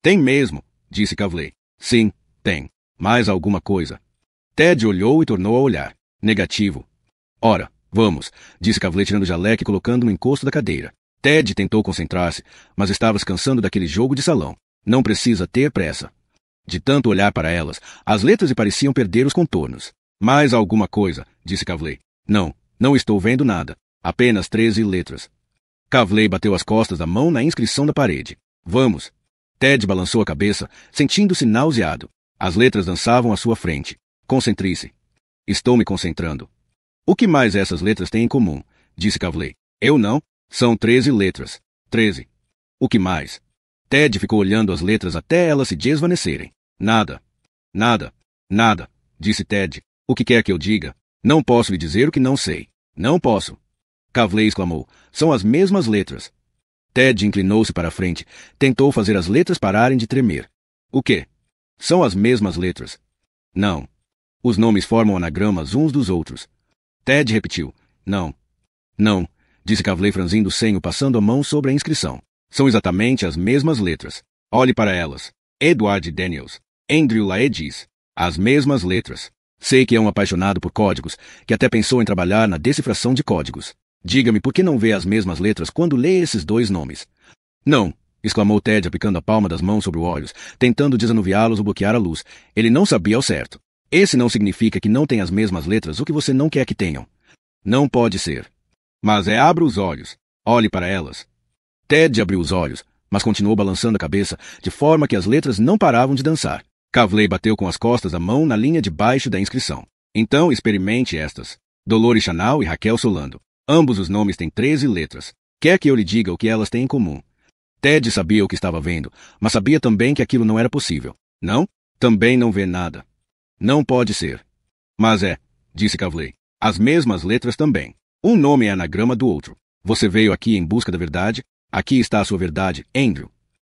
Tem mesmo, disse Kavley. Sim, tem. Mais alguma coisa? Ted olhou e tornou a olhar. Negativo. Ora, vamos, disse Kavley tirando o jaleco e colocando no encosto da cadeira. Ted tentou concentrar-se, mas estava se cansando daquele jogo de salão. Não precisa ter pressa. De tanto olhar para elas, as letras lhe pareciam perder os contornos. Mais alguma coisa, disse Kavley. Não estou vendo nada. Apenas 13 letras. Kavley bateu as costas da mão na inscrição da parede. Vamos. Ted balançou a cabeça, sentindo-se nauseado. As letras dançavam à sua frente. Concentre-se. Estou me concentrando. O que mais essas letras têm em comum? Disse Kavley. Eu não. São 13 letras. 13. O que mais? Ted ficou olhando as letras até elas se desvanecerem. Nada, disse Ted. O que quer que eu diga? Não posso lhe dizer o que não sei. Não posso. Kavley exclamou. São as mesmas letras. Ted inclinou-se para a frente. Tentou fazer as letras pararem de tremer. O quê? São as mesmas letras. Não. Os nomes formam anagramas uns dos outros. Ted repetiu. Não, disse Kavley franzindo o senho, passando a mão sobre a inscrição. São exatamente as mesmas letras. Olhe para elas. Edward Daniels. Andrew Laedis. As mesmas letras. Sei que é um apaixonado por códigos, que até pensou em trabalhar na decifração de códigos. Diga-me por que não vê as mesmas letras quando lê esses dois nomes? Não, exclamou Ted, aplicando a palma das mãos sobre os olhos, tentando desanuviá-los ou bloquear a luz. Ele não sabia ao certo. Esse não significa que não tem as mesmas letras ou que você não quer que tenham. Não pode ser. Mas abra os olhos. Olhe para elas. Ted abriu os olhos, mas continuou balançando a cabeça, de forma que as letras não paravam de dançar. Kavley bateu com as costas da mão na linha de baixo da inscrição. Então experimente estas. Dolores Chanal e Raquel Solando. Ambos os nomes têm 13 letras. Quer que eu lhe diga o que elas têm em comum? Ted sabia o que estava vendo, mas sabia também que aquilo não era possível. Não? Também não vê nada. Não pode ser. Mas disse Kavley. As mesmas letras também. Um nome é anagrama do outro. Você veio aqui em busca da verdade? Aqui está a sua verdade, Andrew.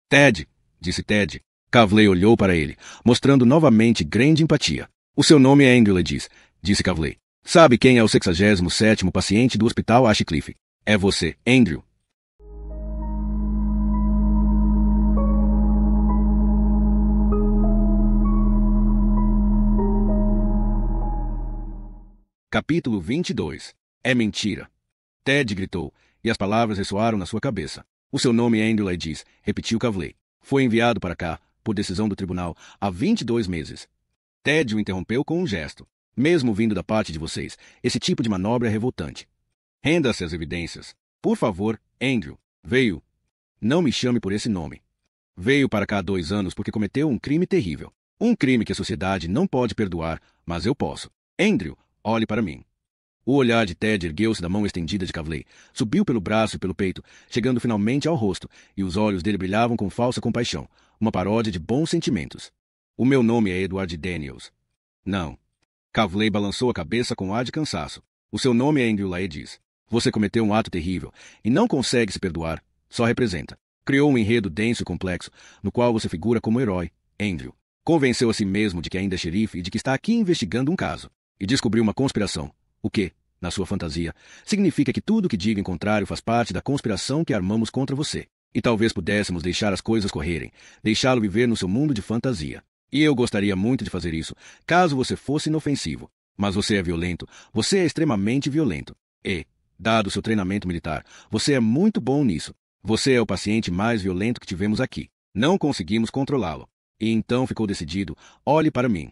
Ted, disse Ted. Kavley olhou para ele, mostrando novamente grande empatia. O seu nome é Andrew Laedis, disse Kavley. Sabe quem é o 67º paciente do hospital Ashcliffe? É você, Andrew. Capítulo 22. É mentira. Ted gritou, e as palavras ressoaram na sua cabeça. O seu nome é Andrew Laedis, repetiu Kavley. Foi enviado para cá, por decisão do tribunal, há 22 meses. Ted o interrompeu com um gesto. Mesmo vindo da parte de vocês, esse tipo de manobra é revoltante. Renda-se às evidências. Por favor, Andrew. Veio. Não me chame por esse nome. Veio para cá há 2 anos porque cometeu um crime terrível. Um crime que a sociedade não pode perdoar, mas eu posso. Andrew, olhe para mim. O olhar de Ted ergueu-se da mão estendida de Kavley, subiu pelo braço e pelo peito, chegando finalmente ao rosto, e os olhos dele brilhavam com falsa compaixão, uma paródia de bons sentimentos. O meu nome é Edward Daniels. Não. Kavley balançou a cabeça com ar de cansaço. O seu nome é Andrew Laedis. Você cometeu um ato terrível, e não consegue se perdoar. Só representa. Criou um enredo denso e complexo, no qual você figura como herói, Andrew. Convenceu a si mesmo de que ainda é xerife e de que está aqui investigando um caso. E descobriu uma conspiração. O que, na sua fantasia, significa que tudo o que diga em contrário faz parte da conspiração que armamos contra você. E talvez pudéssemos deixar as coisas correrem, deixá-lo viver no seu mundo de fantasia. E eu gostaria muito de fazer isso, caso você fosse inofensivo. Mas você é violento, você é extremamente violento. E, dado seu treinamento militar, você é muito bom nisso. Você é o paciente mais violento que tivemos aqui. Não conseguimos controlá-lo. E então ficou decidido, olhe para mim.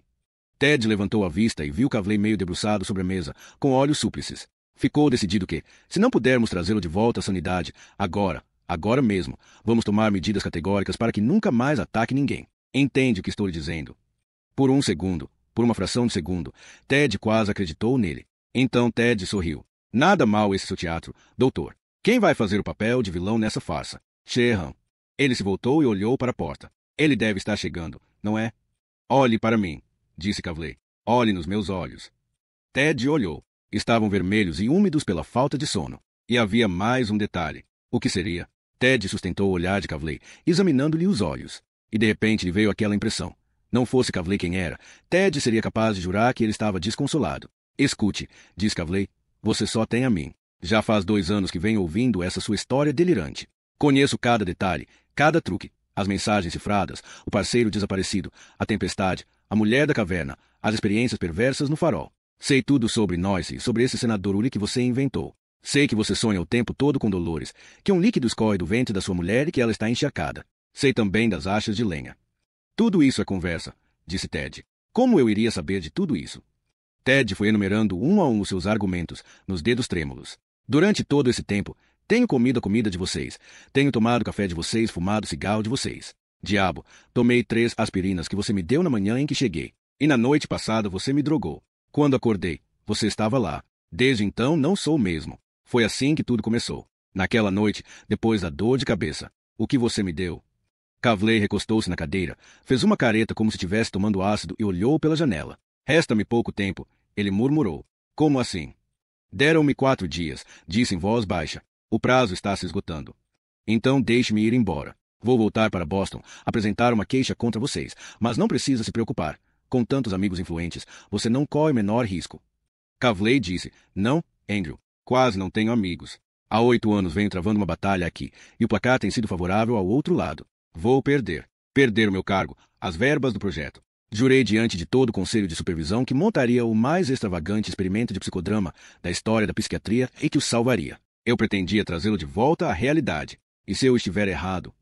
Ted levantou a vista e viu Kavley meio debruçado sobre a mesa, com olhos súplices. Ficou decidido que, se não pudermos trazê-lo de volta à sanidade, agora mesmo, vamos tomar medidas categóricas para que nunca mais ataque ninguém. Entende o que estou lhe dizendo? Por um segundo, por uma fração de segundo, Ted quase acreditou nele. Então Ted sorriu. Nada mal esse seu teatro, doutor. Quem vai fazer o papel de vilão nessa farsa? Sheehan. Ele se voltou e olhou para a porta. Ele deve estar chegando, não é? Olhe para mim, disse Kavley. Olhe nos meus olhos. Ted olhou. Estavam vermelhos e úmidos pela falta de sono. E havia mais um detalhe. O que seria? Ted sustentou o olhar de Kavley, examinando-lhe os olhos. E de repente lhe veio aquela impressão. Não fosse Kavley quem era, Ted seria capaz de jurar que ele estava desconsolado. Escute, disse Kavley, você só tem a mim. Já faz 2 anos que venho ouvindo essa sua história delirante. Conheço cada detalhe, cada truque, as mensagens cifradas, o parceiro desaparecido, a tempestade, a mulher da caverna, as experiências perversas no farol. Sei tudo sobre Noyce e sobre esse senador Uli que você inventou. Sei que você sonha o tempo todo com Dolores, que um líquido escorre do ventre da sua mulher e que ela está encharcada. Sei também das achas de lenha. Tudo isso é conversa, disse Ted. Como eu iria saber de tudo isso? Ted foi enumerando um a um os seus argumentos, nos dedos trêmulos. Durante todo esse tempo, tenho comido a comida de vocês. Tenho tomado café de vocês, fumado cigarro de vocês. Diabo, tomei 3 aspirinas que você me deu na manhã em que cheguei. E na noite passada você me drogou. Quando acordei, você estava lá. Desde então não sou o mesmo. Foi assim que tudo começou. Naquela noite, depois da dor de cabeça. O que você me deu? Kavley recostou-se na cadeira, fez uma careta como se estivesse tomando ácido e olhou pela janela. Resta-me pouco tempo, ele murmurou. Como assim? Deram-me 4 dias, disse em voz baixa. O prazo está se esgotando. Então deixe-me ir embora. Vou voltar para Boston, apresentar uma queixa contra vocês, mas não precisa se preocupar. Com tantos amigos influentes, você não corre o menor risco. Kavley disse, não, Andrew, quase não tenho amigos. Há 8 anos venho travando uma batalha aqui, e o placar tem sido favorável ao outro lado. Vou perder. Perder o meu cargo, as verbas do projeto. Jurei diante de todo o conselho de supervisão que montaria o mais extravagante experimento de psicodrama da história da psiquiatria e que o salvaria. Eu pretendia trazê-lo de volta à realidade. E se eu estiver errado?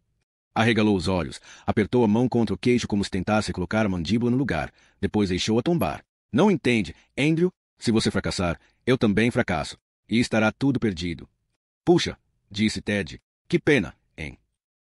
Arregalou os olhos, apertou a mão contra o queixo como se tentasse colocar a mandíbula no lugar, depois deixou-a tombar. Não entende, Andrew? Se você fracassar, eu também fracasso. E estará tudo perdido. Puxa, disse Ted. Que pena, hein?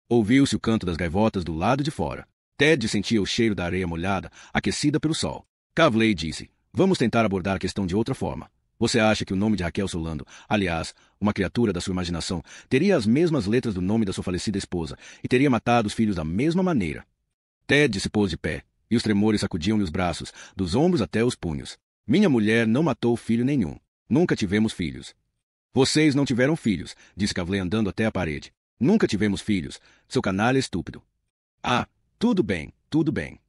Ouviu-se o canto das gaivotas do lado de fora. Ted sentia o cheiro da areia molhada, aquecida pelo sol. Kavley disse, vamos tentar abordar a questão de outra forma. Você acha que o nome de Raquel Solando, aliás, uma criatura da sua imaginação, teria as mesmas letras do nome da sua falecida esposa e teria matado os filhos da mesma maneira? Ted se pôs de pé, e os tremores sacudiam-lhe os braços, dos ombros até os punhos. Minha mulher não matou filho nenhum. Nunca tivemos filhos. Vocês não tiveram filhos, disse Kavley andando até a parede. Nunca tivemos filhos, seu canalha estúpido. Ah, tudo bem, tudo bem.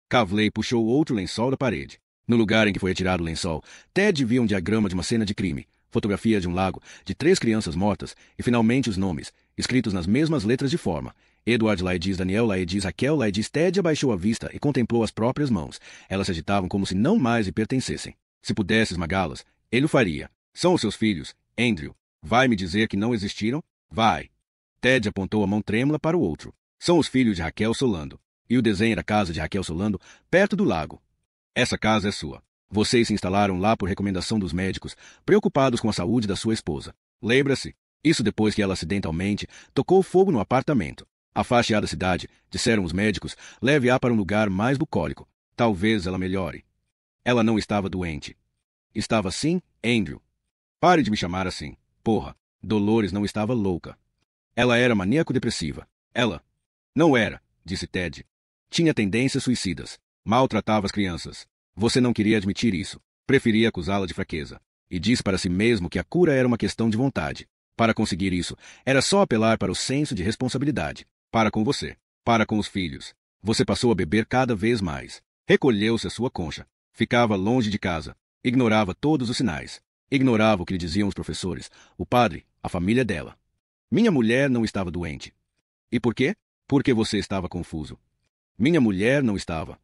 Kavley puxou outro lençol da parede. No lugar em que foi retirado o lençol, Ted viu um diagrama de uma cena de crime, fotografia de um lago, de 3 crianças mortas e finalmente os nomes, escritos nas mesmas letras de forma. Edward Laediz, Daniel Laediz, Raquel Laediz. Ted abaixou a vista e contemplou as próprias mãos. Elas se agitavam como se não mais lhe pertencessem. Se pudesse esmagá-las, ele o faria. São os seus filhos, Andrew. Vai me dizer que não existiram? Vai. Ted apontou a mão trêmula para o outro. São os filhos de Raquel Solando. E o desenho era a casa de Raquel Solando, perto do lago. Essa casa é sua. Vocês se instalaram lá por recomendação dos médicos, preocupados com a saúde da sua esposa. Lembra-se? Isso depois que ela acidentalmente tocou fogo no apartamento. Afaste-a da cidade, disseram os médicos, leve-a para um lugar mais bucólico. Talvez ela melhore. Ela não estava doente. Estava sim, Andrew. Pare de me chamar assim. Porra, Dolores não estava louca. Ela era maníaco-depressiva. Ela não era, disse Ted. Tinha tendências suicidas. Maltratava as crianças. Você não queria admitir isso. Preferia acusá-la de fraqueza. E disse para si mesmo que a cura era uma questão de vontade. Para conseguir isso, era só apelar para o senso de responsabilidade. Para com você. Para com os filhos. Você passou a beber cada vez mais. Recolheu-se à sua concha. Ficava longe de casa. Ignorava todos os sinais. Ignorava o que lhe diziam os professores, o padre, a família dela. Minha mulher não estava doente. E por quê? Porque você estava confuso. Minha mulher não estava.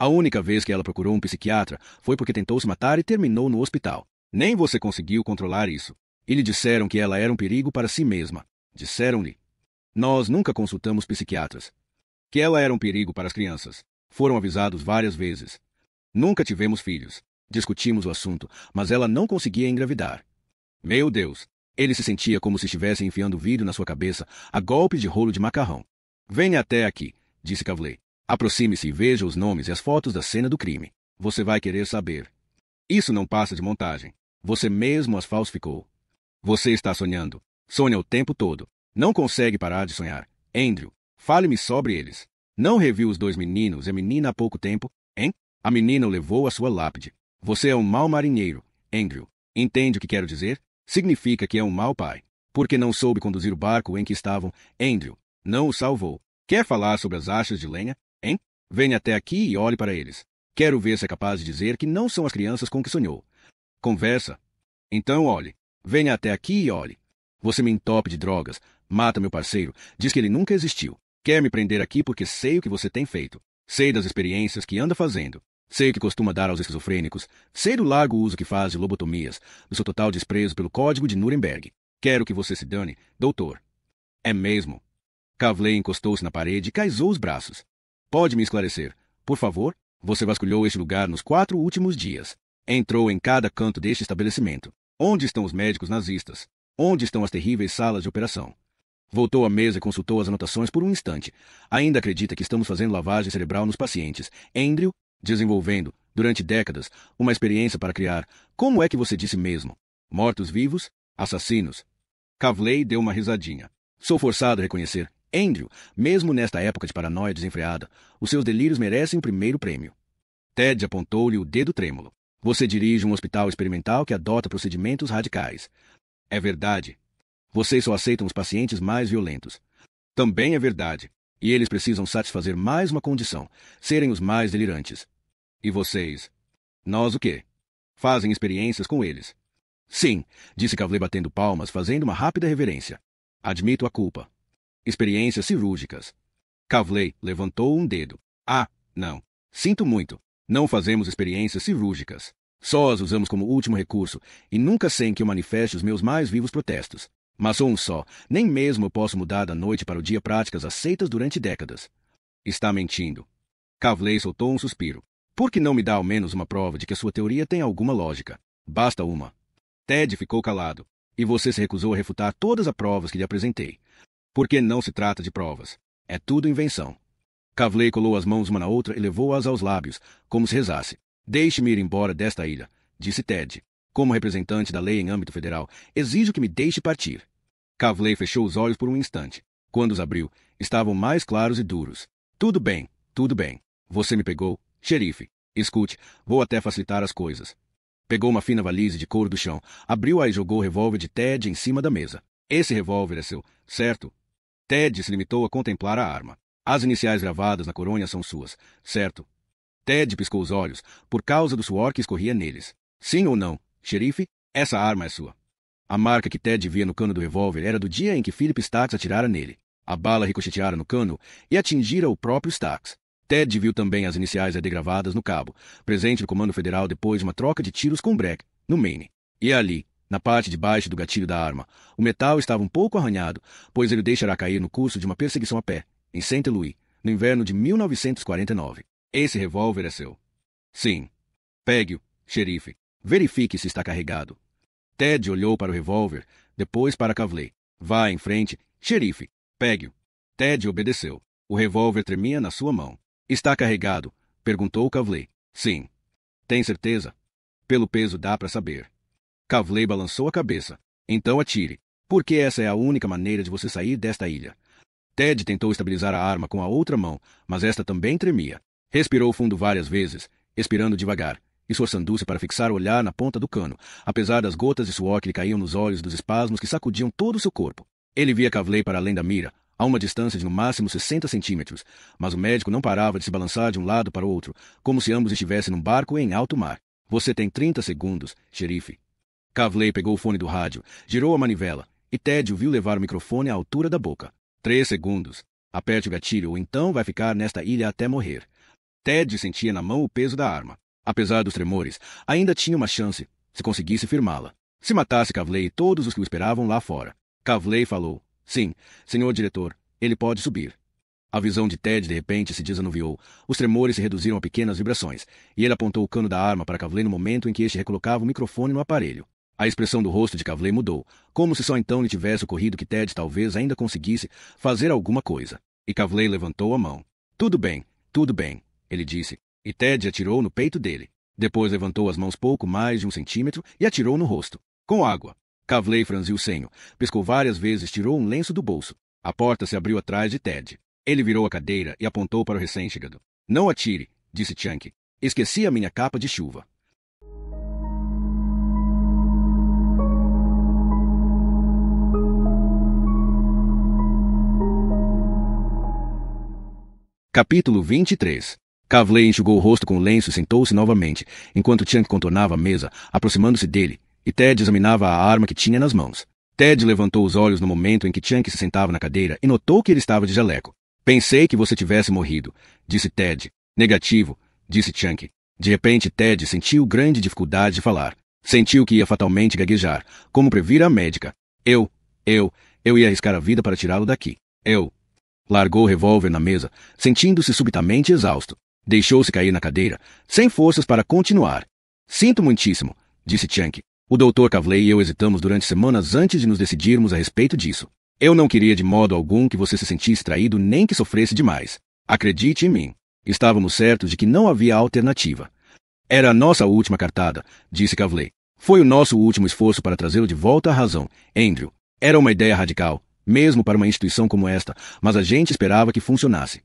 A única vez que ela procurou um psiquiatra foi porque tentou se matar e terminou no hospital. Nem você conseguiu controlar isso. E lhe disseram que ela era um perigo para si mesma. Disseram-lhe. Nós nunca consultamos psiquiatras. Que ela era um perigo para as crianças. Foram avisados várias vezes. Nunca tivemos filhos. Discutimos o assunto, mas ela não conseguia engravidar. Meu Deus! Ele se sentia como se estivesse enfiando vidro na sua cabeça a golpes de rolo de macarrão. Venha até aqui, disse Kavley. Aproxime-se e veja os nomes e as fotos da cena do crime. Você vai querer saber. Isso não passa de montagem. Você mesmo as falsificou. Você está sonhando. Sonha o tempo todo. Não consegue parar de sonhar. Andrew, Fale-me sobre eles. Não reviu os 2 meninos e a menina há pouco tempo, hein? A menina o levou à sua lápide. Você é um mau marinheiro, Andrew. Entende o que quero dizer? Significa que é um mau pai. Porque não soube conduzir o barco em que estavam, Andrew. Não o salvou. Quer falar sobre as achas de lenha, hein? Venha até aqui e olhe para eles. Quero ver se é capaz de dizer que não são as crianças com que sonhou. Conversa. Então olhe. Venha até aqui e olhe. Você me entope de drogas, mata meu parceiro, diz que ele nunca existiu. Quer me prender aqui porque sei o que você tem feito. Sei das experiências que anda fazendo. Sei o que costuma dar aos esquizofrênicos. Sei do largo uso que faz de lobotomias, do seu total desprezo pelo Código de Nuremberg. Quero que você se dane, doutor. É mesmo. Kavley encostou-se na parede e caizou os braços. Pode me esclarecer, por favor? Você vasculhou este lugar nos 4 últimos dias. Entrou em cada canto deste estabelecimento. Onde estão os médicos nazistas? Onde estão as terríveis salas de operação? Voltou à mesa e consultou as anotações por um instante. Ainda acredita que estamos fazendo lavagem cerebral nos pacientes. Andrew, desenvolvendo, durante décadas, uma experiência para criar, como é que você disse mesmo? Mortos-vivos? Assassinos? Kavley deu uma risadinha. Sou forçado a reconhecer. Andrew, mesmo nesta época de paranoia desenfreada, os seus delírios merecem o primeiro prêmio. Ted apontou-lhe o dedo trêmulo. Você dirige um hospital experimental que adota procedimentos radicais. É verdade. Vocês só aceitam os pacientes mais violentos. Também é verdade. E eles precisam satisfazer mais uma condição, serem os mais delirantes. E vocês? Nós o quê? Fazem experiências com eles. Sim, disse Kavley batendo palmas, fazendo uma rápida reverência. Admito a culpa. Experiências cirúrgicas. Kavley levantou um dedo. Ah, não. Sinto muito. Não fazemos experiências cirúrgicas. Só as usamos como último recurso, e nunca sem que eu manifeste os meus mais vivos protestos. Mas sou um só. Nem mesmo eu posso mudar da noite para o dia práticas aceitas durante décadas. Está mentindo. Kavley soltou um suspiro. Por que não me dá ao menos uma prova de que a sua teoria tem alguma lógica? Basta uma. Ted ficou calado. E você se recusou a refutar todas as provas que lhe apresentei. Porque não se trata de provas. É tudo invenção. Kavley colou as mãos uma na outra e levou-as aos lábios, como se rezasse. Deixe-me ir embora desta ilha, disse Ted. Como representante da lei em âmbito federal, exijo que me deixe partir. Kavley fechou os olhos por um instante. Quando os abriu, estavam mais claros e duros. Tudo bem, tudo bem. Você me pegou, xerife. Escute, vou até facilitar as coisas. Pegou uma fina valise de couro do chão, abriu-a e jogou o revólver de Ted em cima da mesa. Esse revólver é seu, certo? Ted se limitou a contemplar a arma. As iniciais gravadas na coronha são suas, certo? Ted piscou os olhos, por causa do suor que escorria neles. Sim ou não, xerife? Essa arma é sua. A marca que Ted via no cano do revólver era do dia em que Philip Stax atirara nele. A bala ricocheteara no cano e atingira o próprio Stax. Ted viu também as iniciais AD gravadas no cabo, presente no Comando Federal depois de uma troca de tiros com Breck, no Maine. E ali, na parte de baixo do gatilho da arma, o metal estava um pouco arranhado, pois ele o deixara cair no curso de uma perseguição a pé, em Saint Louis, no inverno de 1949. Esse revólver é seu. Sim. Pegue-o, xerife. Verifique se está carregado. Ted olhou para o revólver, depois para Kavley. Vá em frente, xerife. Pegue-o. Ted obedeceu. O revólver tremia na sua mão. Está carregado? Perguntou Kavley. Sim. Tem certeza? Pelo peso dá para saber. Kavley balançou a cabeça. Então atire. Porque essa é a única maneira de você sair desta ilha. Ted tentou estabilizar a arma com a outra mão, mas esta também tremia. Respirou fundo várias vezes, expirando devagar, esforçando-se para fixar o olhar na ponta do cano, apesar das gotas de suor que lhe caíam nos olhos dos espasmos que sacudiam todo o seu corpo. Ele via Kavley para além da mira, a uma distância de no máximo 60 centímetros, mas o médico não parava de se balançar de um lado para o outro, como se ambos estivessem num barco em alto mar. Você tem 30 segundos, xerife. Kavley pegou o fone do rádio, girou a manivela, e Ted o viu levar o microfone à altura da boca. 3 segundos. Aperte o gatilho ou então vai ficar nesta ilha até morrer. Ted sentia na mão o peso da arma. Apesar dos tremores, ainda tinha uma chance, se conseguisse firmá-la. Se matasse Kavley e todos os que o esperavam lá fora. Kavley falou. Sim, senhor diretor, ele pode subir. A visão de Ted de repente se desanuviou. Os tremores se reduziram a pequenas vibrações, e ele apontou o cano da arma para Kavley no momento em que este recolocava o microfone no aparelho. A expressão do rosto de Kavley mudou, como se só então lhe tivesse ocorrido que Ted talvez ainda conseguisse fazer alguma coisa. E Kavley levantou a mão. Tudo bem, ele disse, e Ted atirou no peito dele. Depois levantou as mãos pouco mais de 1 centímetro e atirou no rosto. Com água. Kavley franziu o senho, piscou várias vezes e tirou um lenço do bolso. A porta se abriu atrás de Ted. Ele virou a cadeira e apontou para o recém-chegado. Não atire, disse Chunky. Esqueci a minha capa de chuva. Capítulo 23. Kavley enxugou o rosto com o lenço e sentou-se novamente, enquanto Chunky contornava a mesa, aproximando-se dele, e Ted examinava a arma que tinha nas mãos. Ted levantou os olhos no momento em que Chunky se sentava na cadeira e notou que ele estava de jaleco. Pensei que você tivesse morrido, disse Ted. Negativo, disse Chunky. De repente, Ted sentiu grande dificuldade de falar. Sentiu que ia fatalmente gaguejar, como previra a médica. Eu ia arriscar a vida para tirá-lo daqui. Largou o revólver na mesa, sentindo-se subitamente exausto. Deixou-se cair na cadeira, sem forças para continuar. Sinto muitíssimo, disse Chunky. O Dr. Kavley e eu hesitamos durante semanas antes de nos decidirmos a respeito disso. Eu não queria de modo algum que você se sentisse traído nem que sofresse demais. Acredite em mim. Estávamos certos de que não havia alternativa. Era a nossa última cartada, disse Kavley. Foi o nosso último esforço para trazê-lo de volta à razão, Andrew. Era uma ideia radical, mesmo para uma instituição como esta, mas a gente esperava que funcionasse.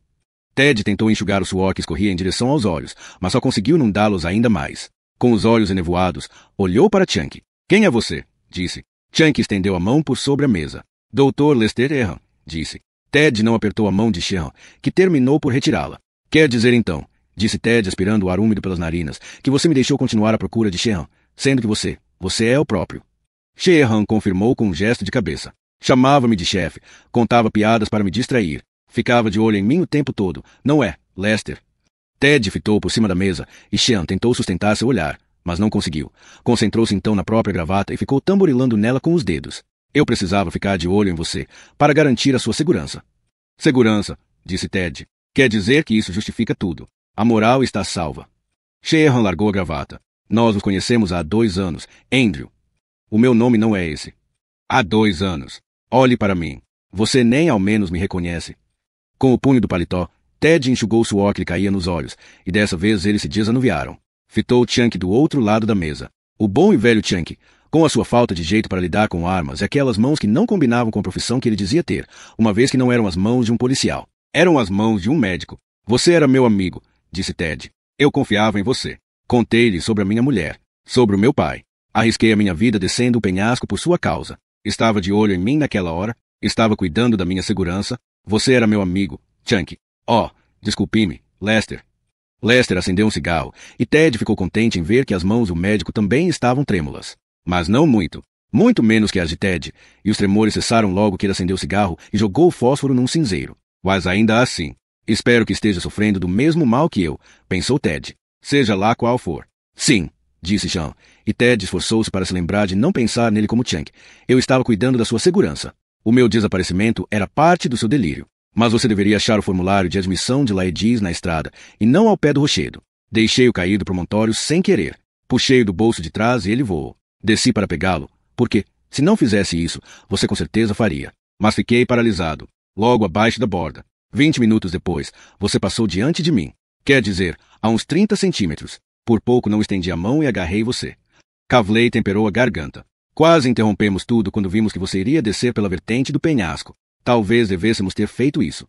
Ted tentou enxugar o suor que escorria em direção aos olhos, mas só conseguiu inundá-los ainda mais. Com os olhos enevoados, olhou para Chunky. Quem é você? Disse. Chunky estendeu a mão por sobre a mesa. Dr. Lester Sheehan, disse. Ted não apertou a mão de Sheehan, que terminou por retirá-la. Quer dizer então, disse Ted aspirando o ar úmido pelas narinas, que você me deixou continuar à procura de Sheehan, sendo que você é o próprio. Sheehan confirmou com um gesto de cabeça. Chamava-me de chefe, contava piadas para me distrair. Ficava de olho em mim o tempo todo, não é, Lester? Ted fitou por cima da mesa e Sheehan tentou sustentar seu olhar, mas não conseguiu. Concentrou-se então na própria gravata e ficou tamborilando nela com os dedos. Eu precisava ficar de olho em você, para garantir a sua segurança. Segurança, disse Ted. Quer dizer que isso justifica tudo. A moral está salva. Sheehan largou a gravata. Nós nos conhecemos há 2 anos, Andrew. O meu nome não é esse. Há 2 anos. Olhe para mim. Você nem ao menos me reconhece. Com o punho do paletó, Ted enxugou o suor que lhe caía nos olhos, e dessa vez eles se desanuviaram. Fitou Chunky do outro lado da mesa. O bom e velho Chunky, com a sua falta de jeito para lidar com armas e aquelas mãos que não combinavam com a profissão que ele dizia ter, uma vez que não eram as mãos de um policial. Eram as mãos de um médico. Você era meu amigo, disse Ted. Eu confiava em você. Contei-lhe sobre a minha mulher, sobre o meu pai. Arrisquei a minha vida descendo o penhasco por sua causa. Estava de olho em mim naquela hora, estava cuidando da minha segurança. Você era meu amigo, Chunky. Oh, desculpe-me, Lester. Lester acendeu um cigarro, e Ted ficou contente em ver que as mãos do médico também estavam trêmulas. Mas não muito. Muito menos que as de Ted, e os tremores cessaram logo que ele acendeu o cigarro e jogou o fósforo num cinzeiro. Mas ainda assim, espero que esteja sofrendo do mesmo mal que eu, pensou Ted. Seja lá qual for. Sim, disse Sean, e Ted esforçou-se para se lembrar de não pensar nele como Chunky. Eu estava cuidando da sua segurança. O meu desaparecimento era parte do seu delírio. Mas você deveria achar o formulário de admissão de Laedis na estrada, e não ao pé do rochedo. Deixei-o cair do promontório sem querer. Puxei-o do bolso de trás e ele voou. Desci para pegá-lo, porque, se não fizesse isso, você com certeza faria. Mas fiquei paralisado, logo abaixo da borda. 20 minutos depois, você passou diante de mim. Quer dizer, a uns 30 centímetros. Por pouco não estendi a mão e agarrei você. Kavley temperou a garganta. Quase interrompemos tudo quando vimos que você iria descer pela vertente do penhasco. Talvez devêssemos ter feito isso.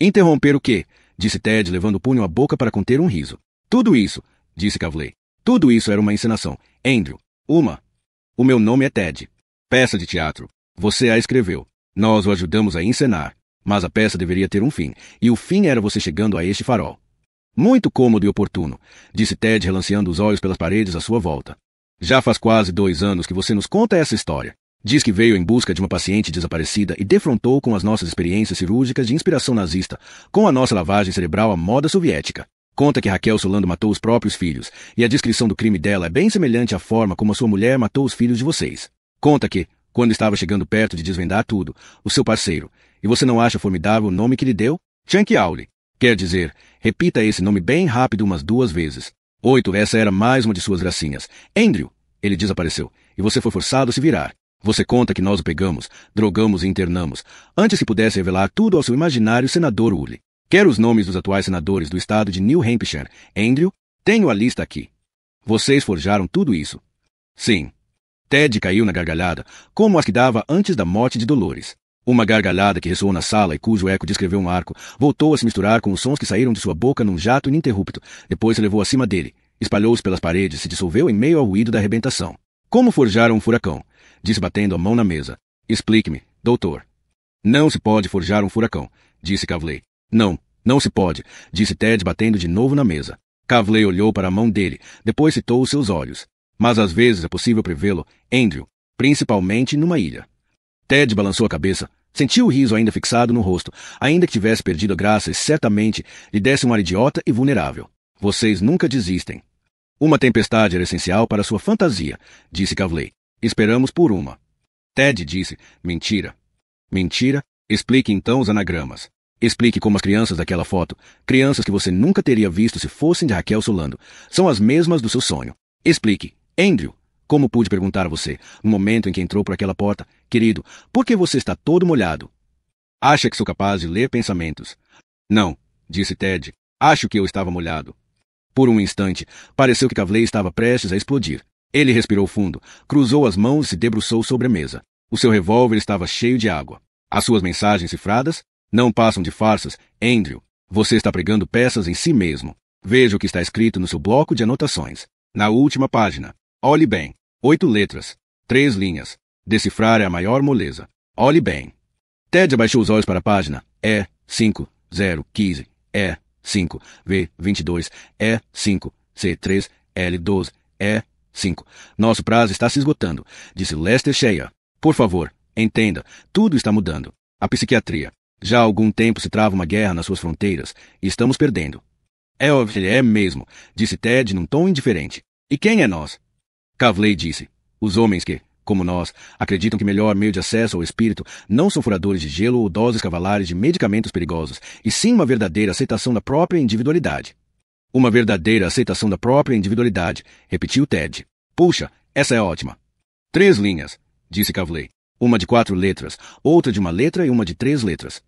Interromper o quê? Disse Ted, levando o punho à boca para conter um riso. Tudo isso, disse Kavley. Tudo isso era uma encenação. Andrew, O meu nome é Ted. Peça de teatro. Você a escreveu. Nós o ajudamos a encenar. Mas a peça deveria ter um fim, e o fim era você chegando a este farol. Muito cômodo e oportuno, disse Ted, relanceando os olhos pelas paredes à sua volta. Já faz quase 2 anos que você nos conta essa história. Diz que veio em busca de uma paciente desaparecida e defrontou com as nossas experiências cirúrgicas de inspiração nazista, com a nossa lavagem cerebral à moda soviética. Conta que Raquel Solando matou os próprios filhos, e a descrição do crime dela é bem semelhante à forma como a sua mulher matou os filhos de vocês. Conta que, quando estava chegando perto de desvendar tudo, o seu parceiro, e você não acha formidável o nome que lhe deu? Chunky Auli. Quer dizer, repita esse nome bem rápido umas 2 vezes. 8, essa era mais uma de suas gracinhas. Andrew, ele desapareceu, e você foi forçado a se virar. Você conta que nós o pegamos, drogamos e internamos, antes que pudesse revelar tudo ao seu imaginário senador Uli. Quer os nomes dos atuais senadores do estado de New Hampshire? Andrew, tenho a lista aqui. Vocês forjaram tudo isso. Sim. Ted caiu na gargalhada, como as que dava antes da morte de Dolores. Uma gargalhada que ressoou na sala e cujo eco descreveu um arco, voltou a se misturar com os sons que saíram de sua boca num jato ininterrupto. Depois se elevou acima dele, espalhou-se pelas paredes e se dissolveu em meio ao ruído da arrebentação. Como forjar um furacão? Disse batendo a mão na mesa. Explique-me, doutor. Não se pode forjar um furacão, disse Kavley. Não, não se pode, disse Ted batendo de novo na mesa. Kavley olhou para a mão dele, depois citou os seus olhos. Mas às vezes é possível prevê-lo, Andrew, principalmente numa ilha. Ted balançou a cabeça, sentiu o riso ainda fixado no rosto, ainda que tivesse perdido a graça e certamente lhe desse um ar idiota e vulnerável. Vocês nunca desistem. Uma tempestade era essencial para sua fantasia, disse Kavley. Esperamos por uma. Ted disse, mentira. Mentira? Explique então os anagramas. Explique como as crianças daquela foto, crianças que você nunca teria visto se fossem de Raquel Solano, são as mesmas do seu sonho. Explique. Andrew, como pude perguntar a você, no momento em que entrou por aquela porta, querido, por que você está todo molhado? Acha que sou capaz de ler pensamentos? Não, disse Ted. Acho que eu estava molhado. Por um instante, pareceu que Kavley estava prestes a explodir. Ele respirou fundo, cruzou as mãos e se debruçou sobre a mesa. O seu revólver estava cheio de água. As suas mensagens cifradas não passam de farsas. Andrew, você está pregando peças em si mesmo. Veja o que está escrito no seu bloco de anotações. Na última página. Olhe bem. 8 letras. 3 linhas. Decifrar é a maior moleza. Olhe bem. Ted abaixou os olhos para a página. E5, 0, 15, E5, V22, E5, C3, L12, E5. Nosso prazo está se esgotando, disse Lester Shea. Por favor, entenda, tudo está mudando. A psiquiatria. Já há algum tempo se trava uma guerra nas suas fronteiras e estamos perdendo. É mesmo, disse Ted num tom indiferente. E quem é nós? Kavley disse. Os homens que, como nós, acreditam que melhor meio de acesso ao espírito não são furadores de gelo ou doses cavalares de medicamentos perigosos, e sim uma verdadeira aceitação da própria individualidade. Uma verdadeira aceitação da própria individualidade, repetiu Ted. Puxa, essa é ótima. 3 linhas, disse Kavley. Uma de 4 letras, outra de 1 letra e uma de 3 letras.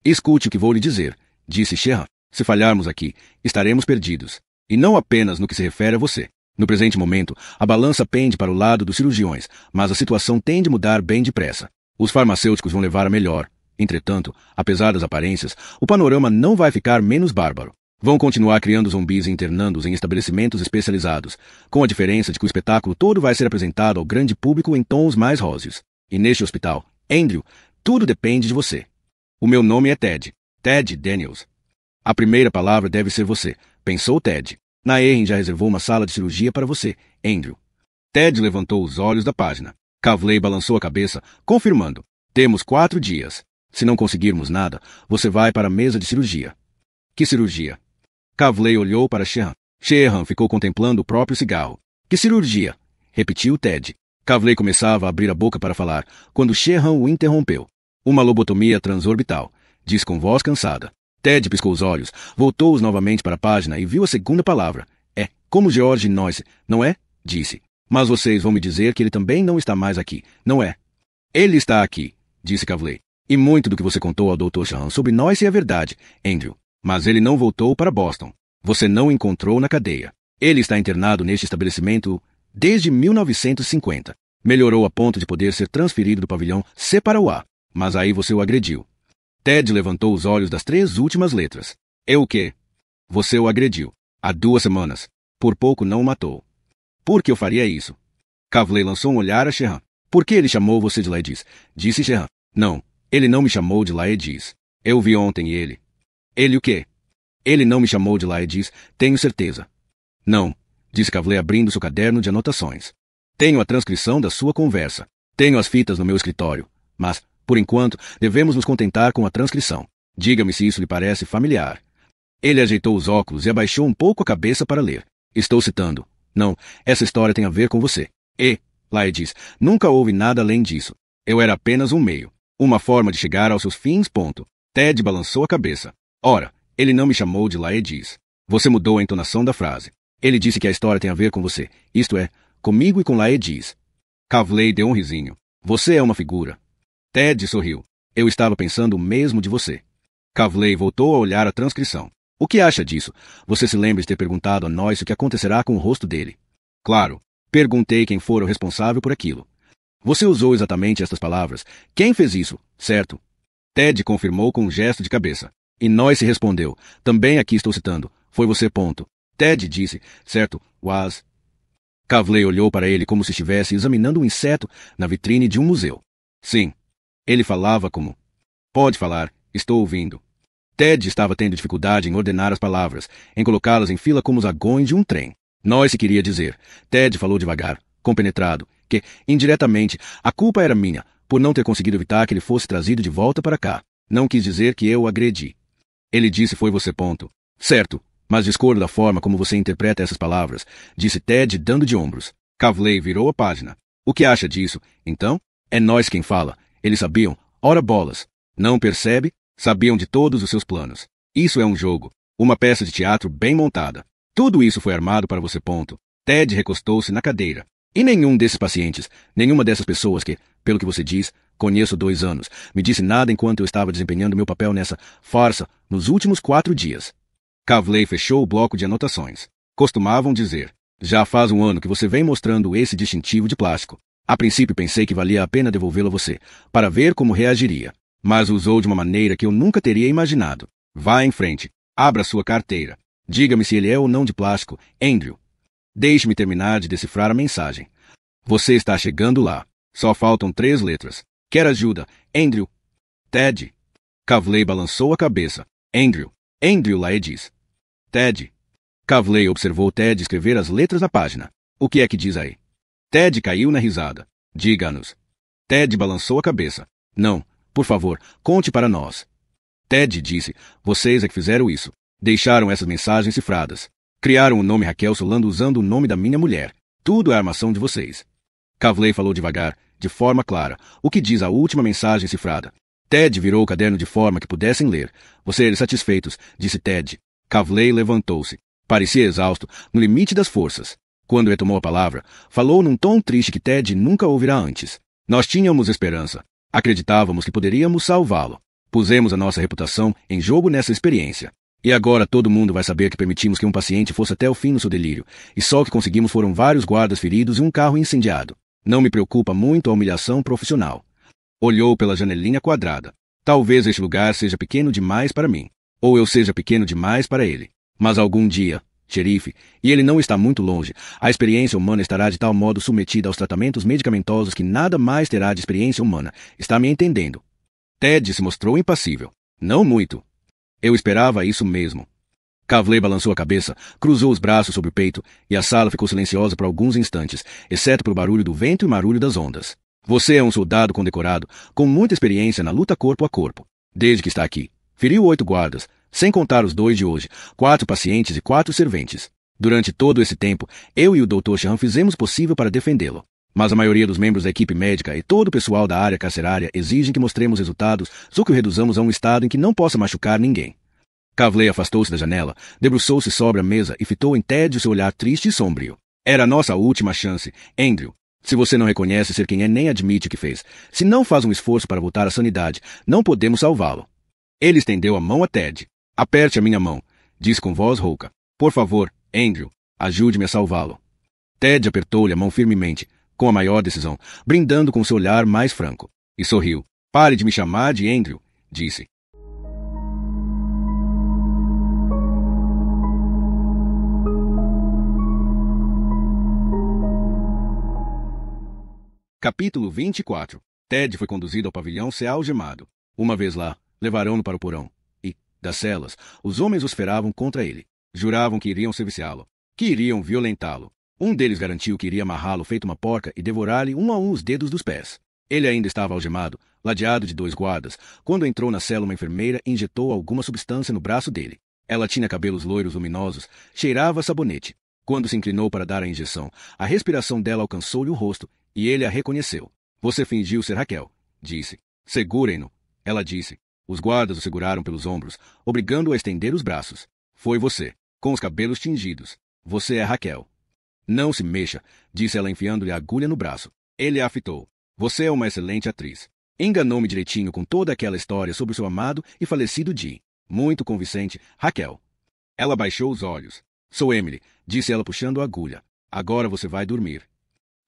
Escute o que vou lhe dizer, disse Sheehan. Se falharmos aqui, estaremos perdidos. E não apenas no que se refere a você. No presente momento, a balança pende para o lado dos cirurgiões, mas a situação tende a mudar bem depressa. Os farmacêuticos vão levar a melhor. Entretanto, apesar das aparências, o panorama não vai ficar menos bárbaro. Vão continuar criando zumbis e internando-os em estabelecimentos especializados, com a diferença de que o espetáculo todo vai ser apresentado ao grande público em tons mais róseos. E neste hospital, Andrew, tudo depende de você. O meu nome é Ted. Ted Daniels. A primeira palavra deve ser você, pensou Ted. Naerin já reservou uma sala de cirurgia para você, Andrew. Ted levantou os olhos da página. Kavley balançou a cabeça, confirmando. Temos 4 dias. Se não conseguirmos nada, você vai para a mesa de cirurgia. Que cirurgia? Kavley olhou para Sheehan. Sheehan ficou contemplando o próprio cigarro. Que cirurgia? Repetiu Ted. Kavley começava a abrir a boca para falar, quando Sheehan o interrompeu. Uma lobotomia transorbital, disse com voz cansada. Ted piscou os olhos, voltou-os novamente para a página e viu a segunda palavra. É, como George Noyce, não é? Disse. Mas vocês vão me dizer que ele também não está mais aqui, não é? Ele está aqui, disse Kavley. E muito do que você contou ao Dr. Sheehan sobre Noyce é verdade, Andrew. Mas ele não voltou para Boston. Você não o encontrou na cadeia. Ele está internado neste estabelecimento desde 1950. Melhorou a ponto de poder ser transferido do pavilhão C para o A. Mas aí você o agrediu. Ted levantou os olhos das 3 últimas letras. Eu o quê? Você o agrediu. Há 2 semanas. Por pouco não o matou. Por que eu faria isso? Kavley lançou um olhar a Sheehan. Por que ele chamou você de Laedis? Disse Sheehan. Não, ele não me chamou de Laedis. Eu vi ontem ele. Ele o quê? Ele não me chamou de Laedis, tenho certeza. Não, disse Kavley abrindo seu caderno de anotações. Tenho a transcrição da sua conversa. Tenho as fitas no meu escritório. Mas, por enquanto, devemos nos contentar com a transcrição. Diga-me se isso lhe parece familiar. Ele ajeitou os óculos e abaixou um pouco a cabeça para ler. Estou citando. Não, essa história tem a ver com você. E, Laedis, nunca houve nada além disso. Eu era apenas um meio. Uma forma de chegar aos seus fins, ponto. Ted balançou a cabeça. Ora, ele não me chamou de Laedis. Você mudou a entonação da frase. Ele disse que a história tem a ver com você. Isto é, comigo e com Laedis. Kavley deu um risinho. Você é uma figura. Ted sorriu. Eu estava pensando o mesmo de você. Kavley voltou a olhar a transcrição. O que acha disso? Você se lembra de ter perguntado a nós o que acontecerá com o rosto dele? Claro. Perguntei quem fora o responsável por aquilo. Você usou exatamente estas palavras. Quem fez isso, certo? Ted confirmou com um gesto de cabeça. E Noyce respondeu. Também aqui estou citando. Foi você, ponto. Ted disse. Certo, was. Kavley olhou para ele como se estivesse examinando um inseto na vitrine de um museu. Sim. Ele falava como... Pode falar, estou ouvindo. Ted estava tendo dificuldade em ordenar as palavras, em colocá-las em fila como os vagões de um trem. Noyce queria dizer. Ted falou devagar, compenetrado, que, indiretamente, a culpa era minha, por não ter conseguido evitar que ele fosse trazido de volta para cá. Não quis dizer que eu o agredi. Ele disse foi você, ponto. Certo, mas discordo da forma como você interpreta essas palavras, disse Ted dando de ombros. Kavley virou a página. O que acha disso, então? É nós quem fala. Eles sabiam, ora bolas. Não percebe? Sabiam de todos os seus planos. Isso é um jogo, uma peça de teatro bem montada. Tudo isso foi armado para você, ponto. Ted recostou-se na cadeira. E nenhum desses pacientes, nenhuma dessas pessoas que, pelo que você diz, conheço 2 anos, me disse nada enquanto eu estava desempenhando meu papel nessa farsa nos últimos 4 dias. Kavley fechou o bloco de anotações. Costumavam dizer, já faz 1 ano que você vem mostrando esse distintivo de plástico. A princípio pensei que valia a pena devolvê-lo a você, para ver como reagiria. Mas o usou de uma maneira que eu nunca teria imaginado. Vá em frente. Abra sua carteira. Diga-me se ele é ou não de plástico, Andrew. Deixe-me terminar de decifrar a mensagem. Você está chegando lá. Só faltam 3 letras. Quer ajuda, Andrew? Ted. Kavley balançou a cabeça. Andrew. Andrew Laedis. Ted. Kavley observou Ted escrever as letras na página. O que é que diz aí? Ted caiu na risada. Diga-nos. Ted balançou a cabeça. Não. Por favor, conte para nós. Ted disse, vocês é que fizeram isso. Deixaram essas mensagens cifradas. Criaram o nome Raquel Solando usando o nome da minha mulher. Tudo é armação de vocês. Kavley falou devagar, de forma clara, o que diz a última mensagem cifrada. Ted virou o caderno de forma que pudessem ler. Vocês satisfeitos, disse Ted. Kavley levantou-se. Parecia exausto, no limite das forças. Quando retomou a palavra, falou num tom triste que Ted nunca ouvirá antes. Nós tínhamos esperança. Acreditávamos que poderíamos salvá-lo. Pusemos a nossa reputação em jogo nessa experiência. E agora todo mundo vai saber que permitimos que um paciente fosse até o fim no seu delírio, e só o que conseguimos foram vários guardas feridos e um carro incendiado. Não me preocupa muito a humilhação profissional. Olhou pela janelinha quadrada. Talvez este lugar seja pequeno demais para mim, ou eu seja pequeno demais para ele. Mas algum dia, xerife, e ele não está muito longe, a experiência humana estará de tal modo submetida aos tratamentos medicamentosos que nada mais terá de experiência humana. Está me entendendo? Ted se mostrou impassível. Não muito. Eu esperava isso mesmo. Kavley balançou a cabeça, cruzou os braços sobre o peito, e a sala ficou silenciosa por alguns instantes, exceto pelo barulho do vento e o marulho das ondas. Você é um soldado condecorado, com muita experiência na luta corpo a corpo. Desde que está aqui. Feriu 8 guardas, sem contar os 2 de hoje, 4 pacientes e 4 serventes. Durante todo esse tempo, eu e o Dr. Chan fizemos o possível para defendê-lo. Mas a maioria dos membros da equipe médica e todo o pessoal da área carcerária exigem que mostremos resultados ou que o reduzamos a um estado em que não possa machucar ninguém. Kavley afastou-se da janela, debruçou-se sobre a mesa e fitou em Ted o seu olhar triste e sombrio. Era a nossa última chance, Andrew. Se você não reconhece ser quem é nem admite o que fez, se não faz um esforço para voltar à sanidade, não podemos salvá-lo. Ele estendeu a mão a Ted. Aperte a minha mão, disse com voz rouca. Por favor, Andrew, ajude-me a salvá-lo. Ted apertou-lhe a mão firmemente, com a maior decisão, brindando com seu olhar mais franco. E sorriu. Pare de me chamar de Andrew, disse. Capítulo 24. Ted foi conduzido ao pavilhão C algemado. Uma vez lá, levaram-no para o porão. E, das celas, os homens vociferavam contra ele. Juravam que iriam serviciá-lo, que iriam violentá-lo. Um deles garantiu que iria amarrá-lo feito uma porca e devorar-lhe um a um os dedos dos pés. Ele ainda estava algemado, ladeado de 2 guardas, quando entrou na cela uma enfermeira e injetou alguma substância no braço dele. Ela tinha cabelos loiros luminosos, cheirava a sabonete. Quando se inclinou para dar a injeção, a respiração dela alcançou-lhe o rosto, e ele a reconheceu. Você fingiu ser Raquel, disse. Segurem-no, ela disse. Os guardas o seguraram pelos ombros, obrigando-o a estender os braços. Foi você, com os cabelos tingidos. Você é Raquel. Não se mexa, disse ela enfiando-lhe a agulha no braço. Ele a fitou. Você é uma excelente atriz. Enganou-me direitinho com toda aquela história sobre o seu amado e falecido Jim. Muito convincente, Raquel. Ela baixou os olhos. Sou Emily, disse ela puxando a agulha. Agora você vai dormir.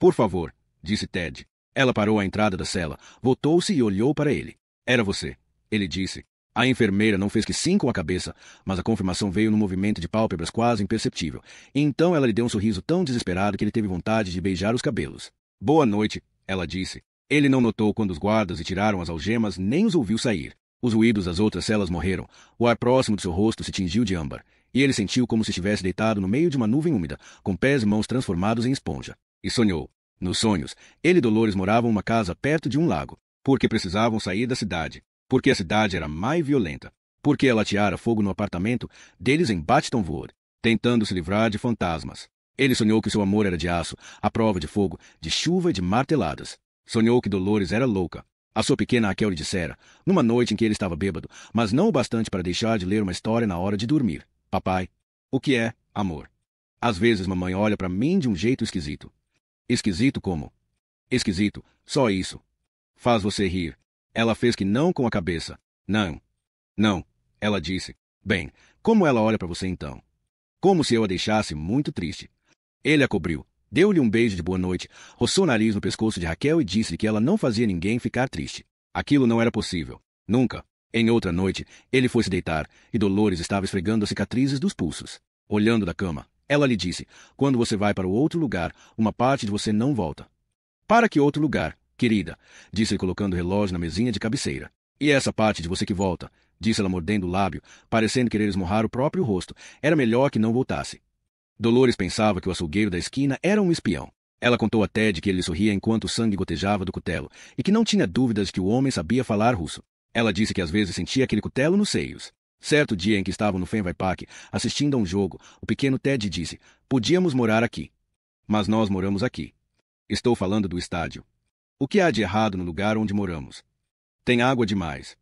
Por favor, disse Ted. Ela parou à entrada da cela, voltou-se e olhou para ele. Era você, ele disse. A enfermeira não fez que sim com a cabeça, mas a confirmação veio num movimento de pálpebras quase imperceptível. E então ela lhe deu um sorriso tão desesperado que ele teve vontade de beijar os cabelos. Boa noite, ela disse. Ele não notou quando os guardas lhe tiraram as algemas, nem os ouviu sair. Os ruídos das outras celas morreram. O ar próximo de seu rosto se tingiu de âmbar. E ele sentiu como se estivesse deitado no meio de uma nuvem úmida, com pés e mãos transformados em esponja. E sonhou. Nos sonhos, ele e Dolores moravam em uma casa perto de um lago, porque precisavam sair da cidade, porque a cidade era má e violenta, porque ela ateara fogo no apartamento deles em Batton Wood, tentando se livrar de fantasmas. Ele sonhou que seu amor era de aço, à prova de fogo, de chuva e de marteladas. Sonhou que Dolores era louca. A sua pequena Raquel lhe dissera, numa noite em que ele estava bêbado, mas não o bastante para deixar de ler uma história na hora de dormir. Papai, o que é amor? Às vezes mamãe olha para mim de um jeito esquisito. Esquisito como? Esquisito, só isso. Faz você rir. Ela fez que não com a cabeça. Não. Não, ela disse. Bem, como ela olha para você então? Como se eu a deixasse muito triste. Ele a cobriu, deu-lhe um beijo de boa noite, roçou o nariz no pescoço de Raquel e disse-lhe que ela não fazia ninguém ficar triste. Aquilo não era possível. Nunca. Em outra noite, ele foi se deitar, e Dolores estava esfregando as cicatrizes dos pulsos. Olhando da cama, ela lhe disse, quando você vai para o outro lugar, uma parte de você não volta. Para que outro lugar, querida? Disse ele colocando o relógio na mesinha de cabeceira. E essa parte de você que volta, disse ela mordendo o lábio, parecendo querer esmurrar o próprio rosto. Era melhor que não voltasse. Dolores pensava que o açougueiro da esquina era um espião. Ela contou a Ted que ele sorria enquanto o sangue gotejava do cutelo, e que não tinha dúvidas de que o homem sabia falar russo. Ela disse que às vezes sentia aquele cutelo nos seios. Certo dia em que estavam no Fenway Park, assistindo a um jogo, o pequeno Ted disse, podíamos morar aqui. Mas nós moramos aqui. Estou falando do estádio. O que há de errado no lugar onde moramos? Tem água demais.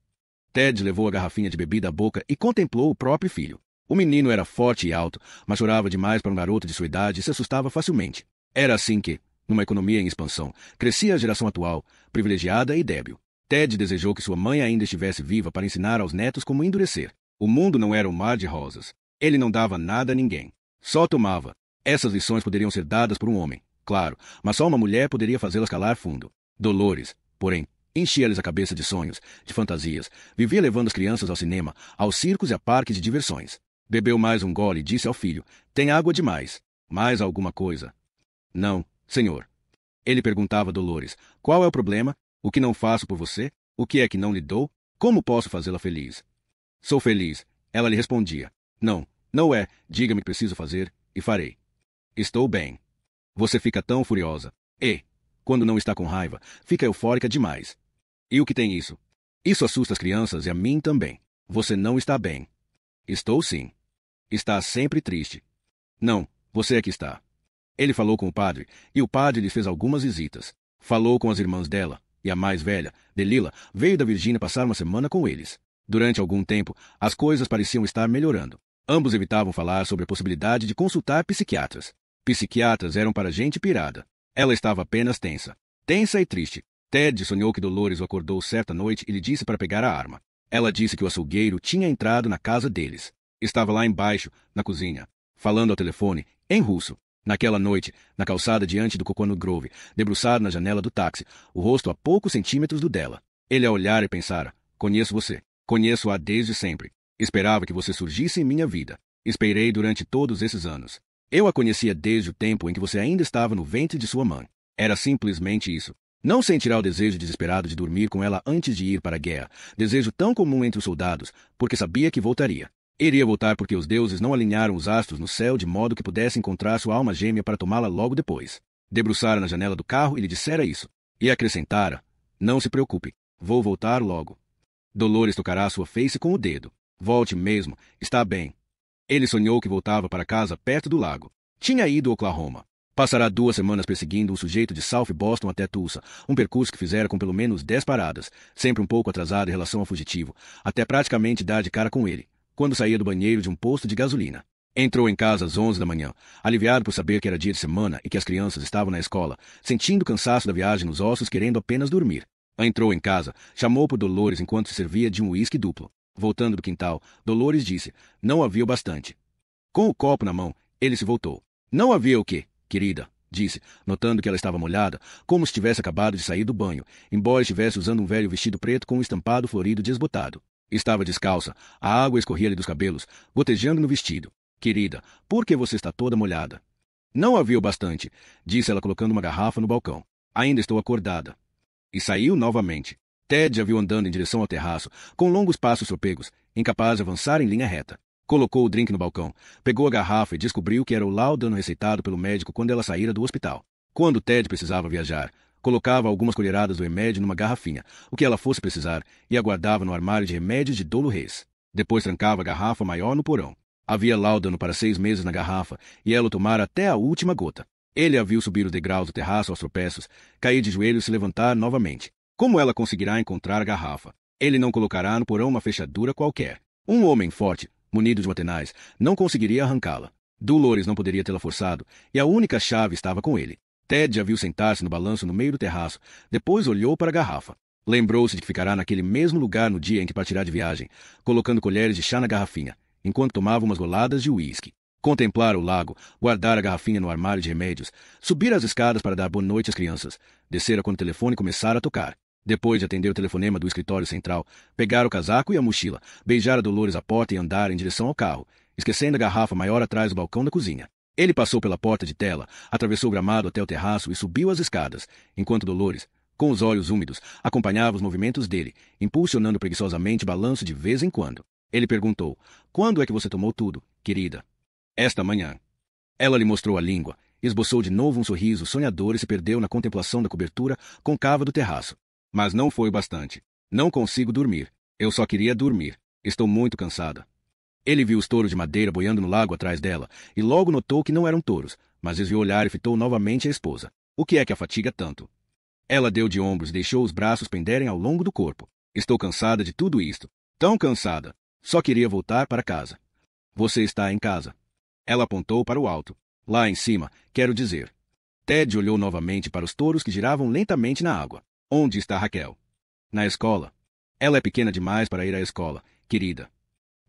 Ted levou a garrafinha de bebida à boca e contemplou o próprio filho. O menino era forte e alto, mas chorava demais para um garoto de sua idade e se assustava facilmente. Era assim que, numa economia em expansão, crescia a geração atual, privilegiada e débil. Ted desejou que sua mãe ainda estivesse viva para ensinar aos netos como endurecer. O mundo não era um mar de rosas. Ele não dava nada a ninguém. Só tomava. Essas lições poderiam ser dadas por um homem, claro, mas só uma mulher poderia fazê-las calar fundo. Dolores, porém, enchia-lhes a cabeça de sonhos, de fantasias, vivia levando as crianças ao cinema, aos circos e a parques de diversões. Bebeu mais um gole e disse ao filho, tem água demais. Mais alguma coisa? Não, senhor. Ele perguntava a Dolores, qual é o problema? O que não faço por você? O que é que não lhe dou? Como posso fazê-la feliz? Sou feliz. Ela lhe respondia. Não, não é. Diga-me o que preciso fazer, e farei. Estou bem. Você fica tão furiosa. E, quando não está com raiva, fica eufórica demais. E o que tem isso? Isso assusta as crianças e a mim também. Você não está bem. Estou sim. Está sempre triste. Não, você é que está. Ele falou com o padre, e o padre lhe fez algumas visitas. Falou com as irmãs dela, e a mais velha, Delila, veio da Virgínia passar uma semana com eles. Durante algum tempo, as coisas pareciam estar melhorando. Ambos evitavam falar sobre a possibilidade de consultar psiquiatras. Psiquiatras eram para gente pirada. Ela estava apenas tensa. Tensa e triste. Ted sonhou que Dolores o acordou certa noite e lhe disse para pegar a arma. Ela disse que o açougueiro tinha entrado na casa deles. Estava lá embaixo, na cozinha, falando ao telefone, em russo. Naquela noite, na calçada diante do Coconut Grove, debruçado na janela do táxi, o rosto a poucos centímetros do dela. Ele a olhar e pensara, conheço você. Conheço-a desde sempre. Esperava que você surgisse em minha vida. Esperei durante todos esses anos. Eu a conhecia desde o tempo em que você ainda estava no ventre de sua mãe. Era simplesmente isso. Não sentirá o desejo desesperado de dormir com ela antes de ir para a guerra, desejo tão comum entre os soldados, porque sabia que voltaria. Iria voltar porque os deuses não alinharam os astros no céu de modo que pudesse encontrar sua alma gêmea para tomá-la logo depois. Debruçara na janela do carro e lhe dissera isso. E acrescentara, não se preocupe, vou voltar logo. Dolores tocará sua face com o dedo. Volte mesmo, está bem. Ele sonhou que voltava para casa perto do lago. Tinha ido a Oklahoma. Passará 2 semanas perseguindo um sujeito de South Boston até Tulsa, um percurso que fizera com pelo menos 10 paradas, sempre um pouco atrasado em relação ao fugitivo, até praticamente dar de cara com ele, quando saía do banheiro de um posto de gasolina. Entrou em casa às 11 da manhã, aliviado por saber que era dia de semana e que as crianças estavam na escola, sentindo o cansaço da viagem nos ossos, querendo apenas dormir. Entrou em casa, chamou por Dolores enquanto se servia de um uísque duplo. Voltando do quintal, Dolores disse, não havia o bastante. Com o copo na mão, ele se voltou. Não havia o quê, querida? disse, notando que ela estava molhada, como se tivesse acabado de sair do banho, embora estivesse usando um velho vestido preto com um estampado florido desbotado. Estava descalça, a água escorria-lhe dos cabelos, gotejando no vestido. Querida, por que você está toda molhada? Não havia o bastante, disse ela colocando uma garrafa no balcão. Ainda estou acordada. E saiu novamente. Ted a viu andando em direção ao terraço, com longos passos trapegos, incapaz de avançar em linha reta. Colocou o drink no balcão, pegou a garrafa e descobriu que era o Laudanum receitado pelo médico quando ela saíra do hospital. Quando Ted precisava viajar, colocava algumas colheradas do remédio numa garrafinha, o que ela fosse precisar, e aguardava no armário de remédios de Dolores. Depois trancava a garrafa maior no porão. Havia Laudanum para 6 meses na garrafa, e ela o tomara até a última gota. Ele a viu subir os degraus do terraço aos tropeços, cair de joelhos e se levantar novamente. Como ela conseguirá encontrar a garrafa? Ele não colocará no porão uma fechadura qualquer. Um homem forte, munido de uma tenaz, não conseguiria arrancá-la. Dolores não poderia tê-la forçado, e a única chave estava com ele. Ted a viu sentar-se no balanço no meio do terraço, depois olhou para a garrafa. Lembrou-se de que ficará naquele mesmo lugar no dia em que partirá de viagem, colocando colheres de chá na garrafinha, enquanto tomava umas goladas de uísque. Contemplara o lago, guardar a garrafinha no armário de remédios, subir as escadas para dar boa noite às crianças, descera quando o telefone começara a tocar. Depois de atender o telefonema do escritório central, pegar o casaco e a mochila, beijar a Dolores à porta e andar em direção ao carro, esquecendo a garrafa maior atrás do balcão da cozinha. Ele passou pela porta de tela, atravessou o gramado até o terraço e subiu as escadas, enquanto Dolores, com os olhos úmidos, acompanhava os movimentos dele, impulsionando preguiçosamente o balanço de vez em quando. Ele perguntou, "Quando é que você tomou tudo, querida?" "Esta manhã." Ela lhe mostrou a língua, esboçou de novo um sorriso sonhador e se perdeu na contemplação da cobertura côncava do terraço. "Mas não foi o bastante. Não consigo dormir. Eu só queria dormir. Estou muito cansada." Ele viu os touros de madeira boiando no lago atrás dela, e logo notou que não eram touros, mas desviou o olhar e fitou novamente a esposa. "O que é que a fatiga tanto?" Ela deu de ombros e deixou os braços penderem ao longo do corpo. "Estou cansada de tudo isto. Tão cansada. Só queria voltar para casa." "Você está em casa." Ela apontou para o alto. "Lá em cima, quero dizer." Ted olhou novamente para os touros que giravam lentamente na água. "Onde está Raquel?" "Na escola." "Ela é pequena demais para ir à escola, querida."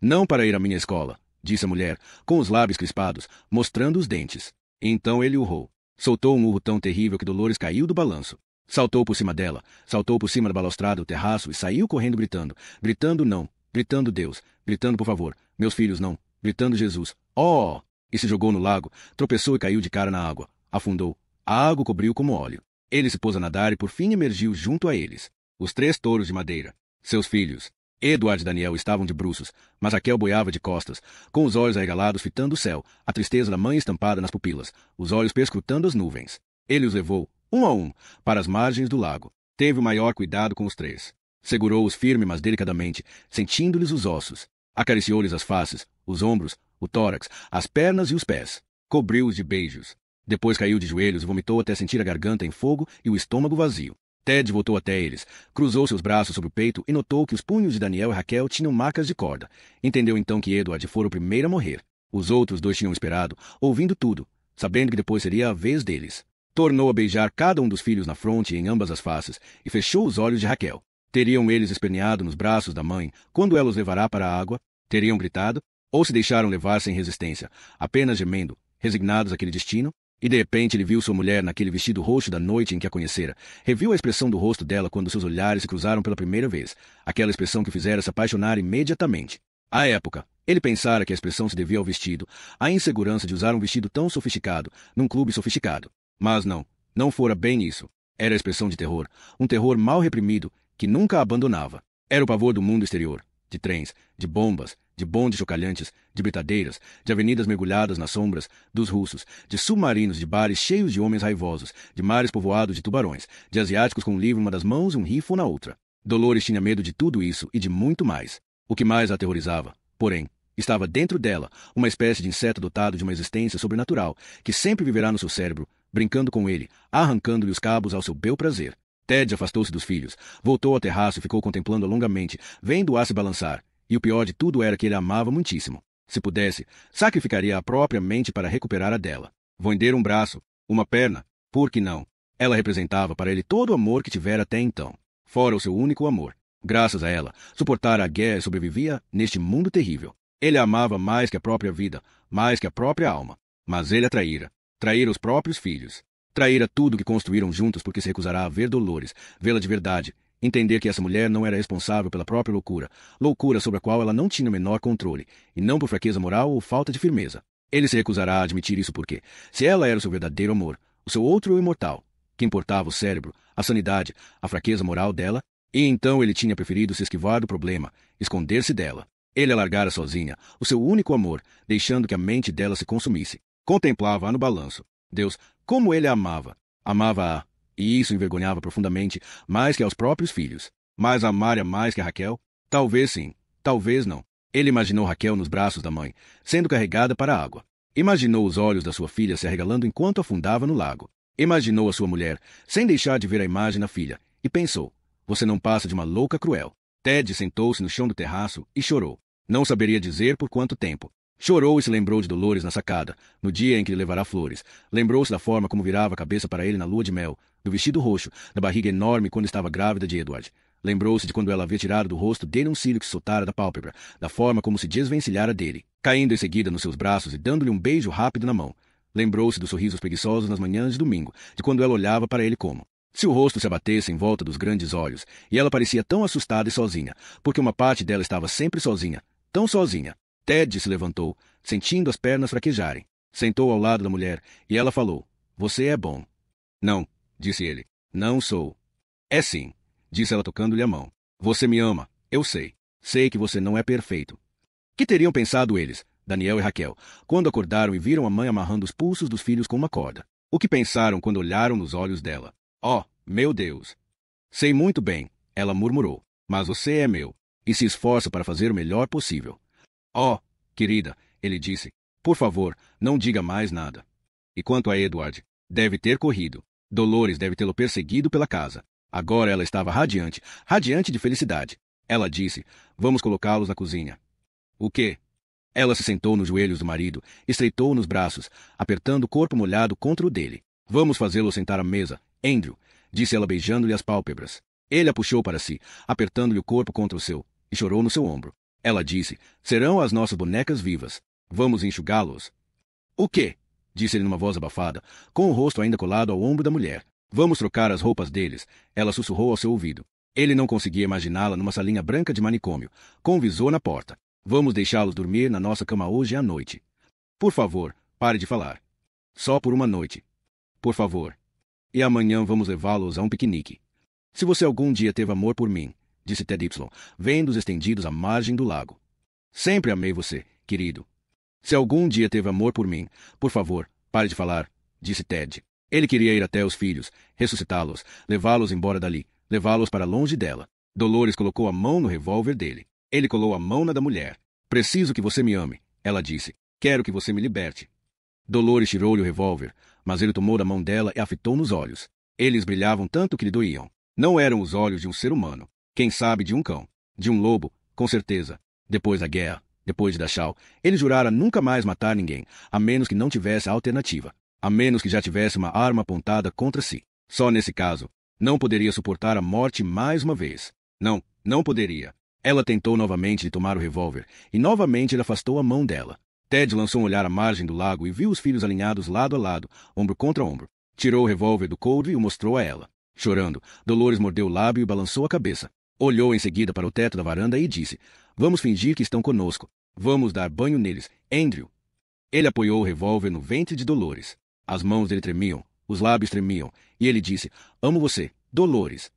"Não para ir à minha escola," disse a mulher, com os lábios crispados, mostrando os dentes. Então ele urrou. Soltou um urro tão terrível que Dolores caiu do balanço. Saltou por cima dela, saltou por cima da balustrada do terraço e saiu correndo gritando. Gritando não, gritando Deus, gritando por favor, meus filhos não, gritando Jesus. Oh! E se jogou no lago, tropeçou e caiu de cara na água. Afundou. A água o cobriu como óleo. Ele se pôs a nadar e por fim emergiu junto a eles. Os 3 touros de madeira. Seus filhos. Edward e Daniel estavam de bruços, mas Raquel boiava de costas, com os olhos arregalados fitando o céu, a tristeza da mãe estampada nas pupilas, os olhos perscrutando as nuvens. Ele os levou, um a um, para as margens do lago. Teve o maior cuidado com os 3. Segurou-os firme, mas delicadamente, sentindo-lhes os ossos. Acariciou-lhes as faces, os ombros, o tórax, as pernas e os pés. Cobriu-os de beijos. Depois caiu de joelhos e vomitou até sentir a garganta em fogo e o estômago vazio. Ted voltou até eles, cruzou seus braços sobre o peito e notou que os punhos de Daniel e Raquel tinham marcas de corda. Entendeu então que Edward fora o primeiro a morrer. Os outros 2 tinham esperado, ouvindo tudo, sabendo que depois seria a vez deles. Tornou a beijar cada um dos filhos na fronte e em ambas as faces, e fechou os olhos de Raquel. Teriam eles esperneado nos braços da mãe quando ela os levará para a água? Teriam gritado? Ou se deixaram levar sem resistência, apenas gemendo, resignados àquele destino? E de repente ele viu sua mulher naquele vestido roxo da noite em que a conhecera. Reviu a expressão do rosto dela quando seus olhares se cruzaram pela primeira vez, aquela expressão que fizera se apaixonar imediatamente. À época, ele pensara que a expressão se devia ao vestido, à insegurança de usar um vestido tão sofisticado, num clube sofisticado. Mas não fora bem isso. Era a expressão de terror, um terror mal reprimido, que nunca a abandonava. Era o pavor do mundo exterior, de trens, de bombas, de bondes chocalhantes, de britadeiras, de avenidas mergulhadas nas sombras, dos russos, de submarinos, de bares cheios de homens raivosos, de mares povoados de tubarões, de asiáticos com um livro em uma das mãos e um rifle na outra. Dolores tinha medo de tudo isso e de muito mais. O que mais a aterrorizava, porém, estava dentro dela, uma espécie de inseto dotado de uma existência sobrenatural, que sempre viverá no seu cérebro, brincando com ele, arrancando-lhe os cabos ao seu bel prazer. Ted afastou-se dos filhos, voltou ao terraço e ficou contemplando-a longamente, vendo-a se balançar. E o pior de tudo era que ele a amava muitíssimo. Se pudesse, sacrificaria a própria mente para recuperar a dela. Vender um braço, uma perna, por que não? Ela representava para ele todo o amor que tivera até então. Fora o seu único amor. Graças a ela, suportara a guerra e sobrevivia neste mundo terrível. Ele a amava mais que a própria vida, mais que a própria alma. Mas ele a traíra. Traíra os próprios filhos. Traíra tudo que construíram juntos porque se recusará a ver Dolores, vê-la de verdade, entender que essa mulher não era responsável pela própria loucura, loucura sobre a qual ela não tinha o menor controle, e não por fraqueza moral ou falta de firmeza. Ele se recusará a admitir isso porque, se ela era o seu verdadeiro amor, o seu outro imortal, que importava o cérebro, a sanidade, a fraqueza moral dela, e então ele tinha preferido se esquivar do problema, esconder-se dela. Ele a largara sozinha, o seu único amor, deixando que a mente dela se consumisse. Contemplava-a no balanço. Deus, como ele a amava! Amava-a, e isso envergonhava profundamente, mais que aos próprios filhos. Mas amar-a mais que a Raquel? Talvez sim, talvez não. Ele imaginou Raquel nos braços da mãe, sendo carregada para a água. Imaginou os olhos da sua filha se arregalando enquanto afundava no lago. Imaginou a sua mulher, sem deixar de ver a imagem da filha, e pensou, você não passa de uma louca cruel. Ted sentou-se no chão do terraço e chorou. Não saberia dizer por quanto tempo. Chorou e se lembrou de Dolores na sacada, no dia em que lhe levará flores. Lembrou-se da forma como virava a cabeça para ele na lua de mel, do vestido roxo, da barriga enorme quando estava grávida de Edward. Lembrou-se de quando ela havia tirado do rosto dele um cílio que soltara da pálpebra, da forma como se desvencilhara dele, caindo em seguida nos seus braços e dando-lhe um beijo rápido na mão. Lembrou-se dos sorrisos preguiçosos nas manhãs de domingo, de quando ela olhava para ele como se o rosto se abatesse em volta dos grandes olhos, e ela parecia tão assustada e sozinha, porque uma parte dela estava sempre sozinha, tão sozinha. Ted se levantou, sentindo as pernas fraquejarem. Sentou ao lado da mulher, e ela falou, você é bom. Não, disse ele, não sou. É sim, disse ela tocando-lhe a mão. Você me ama, eu sei. Sei que você não é perfeito. Que teriam pensado eles, Daniel e Raquel, quando acordaram e viram a mãe amarrando os pulsos dos filhos com uma corda? O que pensaram quando olharam nos olhos dela? Oh, meu Deus! Sei muito bem, ela murmurou, mas você é meu, e se esforça para fazer o melhor possível. Oh, querida, ele disse, por favor, não diga mais nada. E quanto a Edward, deve ter corrido. Dolores deve tê-lo perseguido pela casa. Agora ela estava radiante, radiante de felicidade. Ela disse, vamos colocá-los na cozinha. O quê? Ela se sentou nos joelhos do marido, estreitou-o nos braços, apertando o corpo molhado contra o dele. Vamos fazê-lo sentar à mesa, Andrew, disse ela beijando-lhe as pálpebras. Ele a puxou para si, apertando-lhe o corpo contra o seu, e chorou no seu ombro. Ela disse, serão as nossas bonecas vivas. Vamos enxugá-los. O quê? Disse ele numa voz abafada, com o rosto ainda colado ao ombro da mulher. Vamos trocar as roupas deles, ela sussurrou ao seu ouvido. Ele não conseguia imaginá-la numa salinha branca de manicômio, com um visor na porta. Vamos deixá-los dormir na nossa cama hoje à noite. Por favor, pare de falar. Só por uma noite. Por favor. E amanhã vamos levá-los a um piquenique. Se você algum dia teve amor por mim, disse Ted Y, vendo-os estendidos à margem do lago. Sempre amei você, querido. Se algum dia teve amor por mim, por favor, pare de falar, disse Ted. Ele queria ir até os filhos, ressuscitá-los, levá-los embora dali, levá-los para longe dela. Dolores colocou a mão no revólver dele. Ele colou a mão na da mulher. Preciso que você me ame, ela disse. Quero que você me liberte. Dolores tirou-lhe o revólver, mas ele tomou da mão dela e a fitou nos olhos. Eles brilhavam tanto que lhe doíam. Não eram os olhos de um ser humano. Quem sabe de um cão. De um lobo, com certeza. Depois da guerra, depois de Dachau, ele jurara nunca mais matar ninguém, a menos que não tivesse alternativa. A menos que já tivesse uma arma apontada contra si. Só nesse caso, não poderia suportar a morte mais uma vez. Não, não poderia. Ela tentou novamente de tomar o revólver, e novamente ele afastou a mão dela. Ted lançou um olhar à margem do lago e viu os filhos alinhados lado a lado, ombro contra ombro. Tirou o revólver do coldre e o mostrou a ela. Chorando, Dolores mordeu o lábio e balançou a cabeça. Olhou em seguida para o teto da varanda e disse, vamos fingir que estão conosco. Vamos dar banho neles, Andrew. Ele apoiou o revólver no ventre de Dolores. As mãos dele tremiam, os lábios tremiam, e ele disse, amo você, Dolores.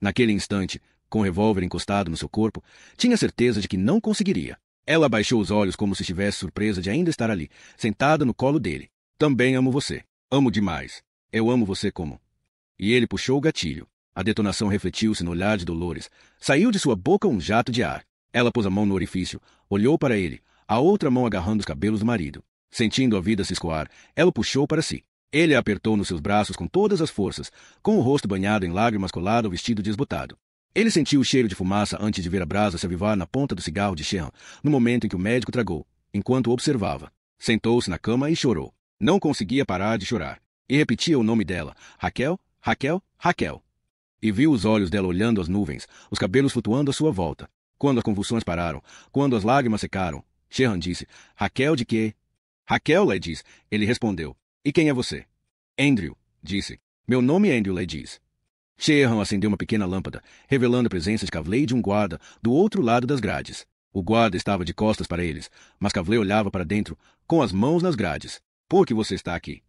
Naquele instante, com o revólver encostado no seu corpo, tinha certeza de que não conseguiria. Ela abaixou os olhos como se estivesse surpresa de ainda estar ali, sentada no colo dele. Também amo você. Amo demais. Eu amo você como... E ele puxou o gatilho. A detonação refletiu-se no olhar de Dolores. Saiu de sua boca um jato de ar. Ela pôs a mão no orifício, olhou para ele, a outra mão agarrando os cabelos do marido. Sentindo a vida se escoar, ela o puxou para si. Ele a apertou nos seus braços com todas as forças, com o rosto banhado em lágrimas colado ao vestido desbotado. Ele sentiu o cheiro de fumaça antes de ver a brasa se avivar na ponta do cigarro de Sheehan, no momento em que o médico tragou, enquanto o observava. Sentou-se na cama e chorou. Não conseguia parar de chorar. E repetia o nome dela, Raquel, Raquel, Raquel. E viu os olhos dela olhando as nuvens, os cabelos flutuando à sua volta. Quando as convulsões pararam, quando as lágrimas secaram, Sheehan disse, Raquel de quê? Raquel, Ledis, ele respondeu. E quem é você? Andrew, disse. Meu nome é Andrew Ladies. Sheehan acendeu uma pequena lâmpada, revelando a presença de Kavley e de um guarda do outro lado das grades. O guarda estava de costas para eles, mas Kavley olhava para dentro, com as mãos nas grades. Por que você está aqui?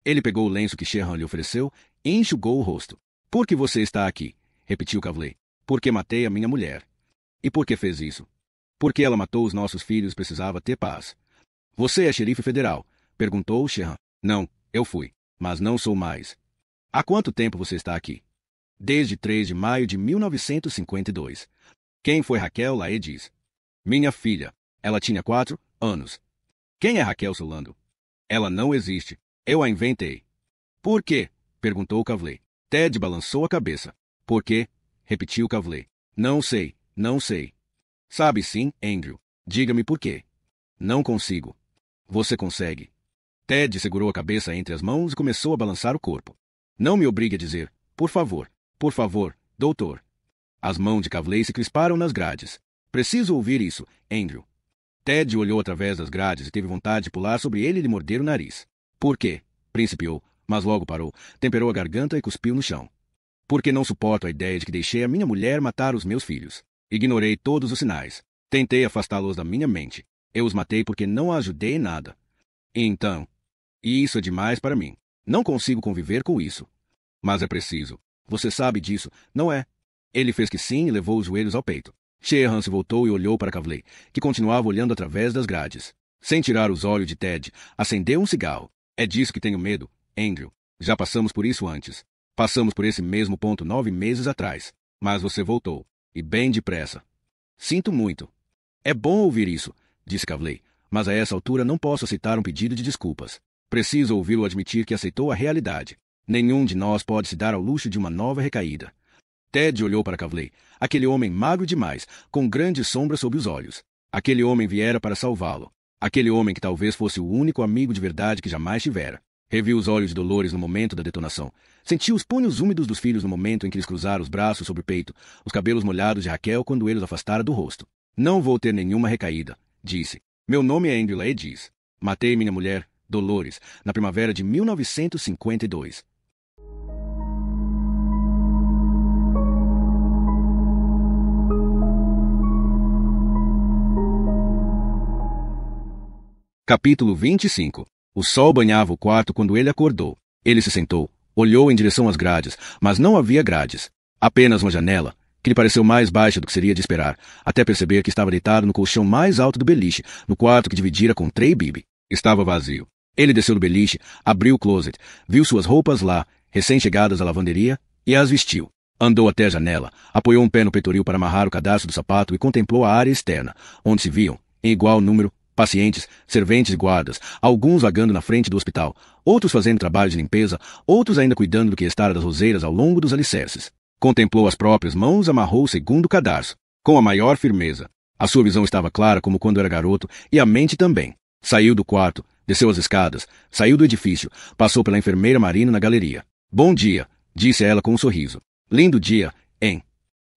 Ele pegou o lenço que Sheehan lhe ofereceu e enxugou o rosto. Por que você está aqui? Repetiu Kavley. Porque matei a minha mulher. E por que fez isso? Porque ela matou os nossos filhos e precisava ter paz. Você é xerife federal? Perguntou Sheehan. Não, eu fui, mas não sou mais. Há quanto tempo você está aqui? Desde 3 de maio de 1952. Quem foi Raquel Ladies? Minha filha. Ela tinha 4 anos. Quem é Raquel Solando? Ela não existe. Eu a inventei. Por quê? Perguntou Kavley. Ted balançou a cabeça. Por quê? Repetiu Kavley. Não sei, não sei. Sabe sim, Andrew. Diga-me por quê. Não consigo. Você consegue. Ted segurou a cabeça entre as mãos e começou a balançar o corpo. Não me obrigue a dizer, por favor, doutor. As mãos de Kavley se crisparam nas grades. Preciso ouvir isso, Andrew. Ted olhou através das grades e teve vontade de pular sobre ele e lhe morder o nariz. Por quê? Principiou, mas logo parou, temperou a garganta e cuspiu no chão. Porque não suporto a ideia de que deixei a minha mulher matar os meus filhos. Ignorei todos os sinais. Tentei afastá-los da minha mente. Eu os matei porque não a ajudei em nada. E então? E isso é demais para mim. Não consigo conviver com isso. Mas é preciso. Você sabe disso, não é? Ele fez que sim e levou os joelhos ao peito. Sheehan se voltou e olhou para Kavley, que continuava olhando através das grades. Sem tirar os olhos de Ted, acendeu um cigarro. É disso que tenho medo, Andrew. Já passamos por isso antes. Passamos por esse mesmo ponto 9 meses atrás. Mas você voltou. E bem depressa. Sinto muito. É bom ouvir isso, disse Kavley, mas a essa altura não posso aceitar um pedido de desculpas. Preciso ouvi-lo admitir que aceitou a realidade. Nenhum de nós pode se dar ao luxo de uma nova recaída. Ted olhou para Kavley, aquele homem magro demais, com grandes sombras sob os olhos. Aquele homem viera para salvá-lo. Aquele homem que talvez fosse o único amigo de verdade que jamais tivera. Reviu os olhos de Dolores no momento da detonação. Sentiu os punhos úmidos dos filhos no momento em que eles cruzaram os braços sobre o peito, os cabelos molhados de Raquel quando ele os afastara do rosto. Não vou ter nenhuma recaída, disse. Meu nome é Andrew Ladies. Matei minha mulher, Dolores, na primavera de 1952. Capítulo 25. O sol banhava o quarto quando ele acordou. Ele se sentou, olhou em direção às grades, mas não havia grades. Apenas uma janela, que lhe pareceu mais baixa do que seria de esperar, até perceber que estava deitado no colchão mais alto do beliche, no quarto que dividira com Trey Bibi. Estava vazio. Ele desceu do beliche, abriu o closet, viu suas roupas lá, recém-chegadas à lavanderia, e as vestiu. Andou até a janela, apoiou um pé no peitoril para amarrar o cadarço do sapato e contemplou a área externa, onde se viam, em igual número, pacientes, serventes e guardas, alguns vagando na frente do hospital, outros fazendo trabalho de limpeza, outros ainda cuidando do que restara das roseiras ao longo dos alicerces. Contemplou as próprias mãos, amarrou o segundo cadarço, com a maior firmeza. A sua visão estava clara como quando era garoto, e a mente também. Saiu do quarto, desceu as escadas, saiu do edifício, passou pela enfermeira Marina na galeria. Bom dia, disse ela com um sorriso. Lindo dia, hein?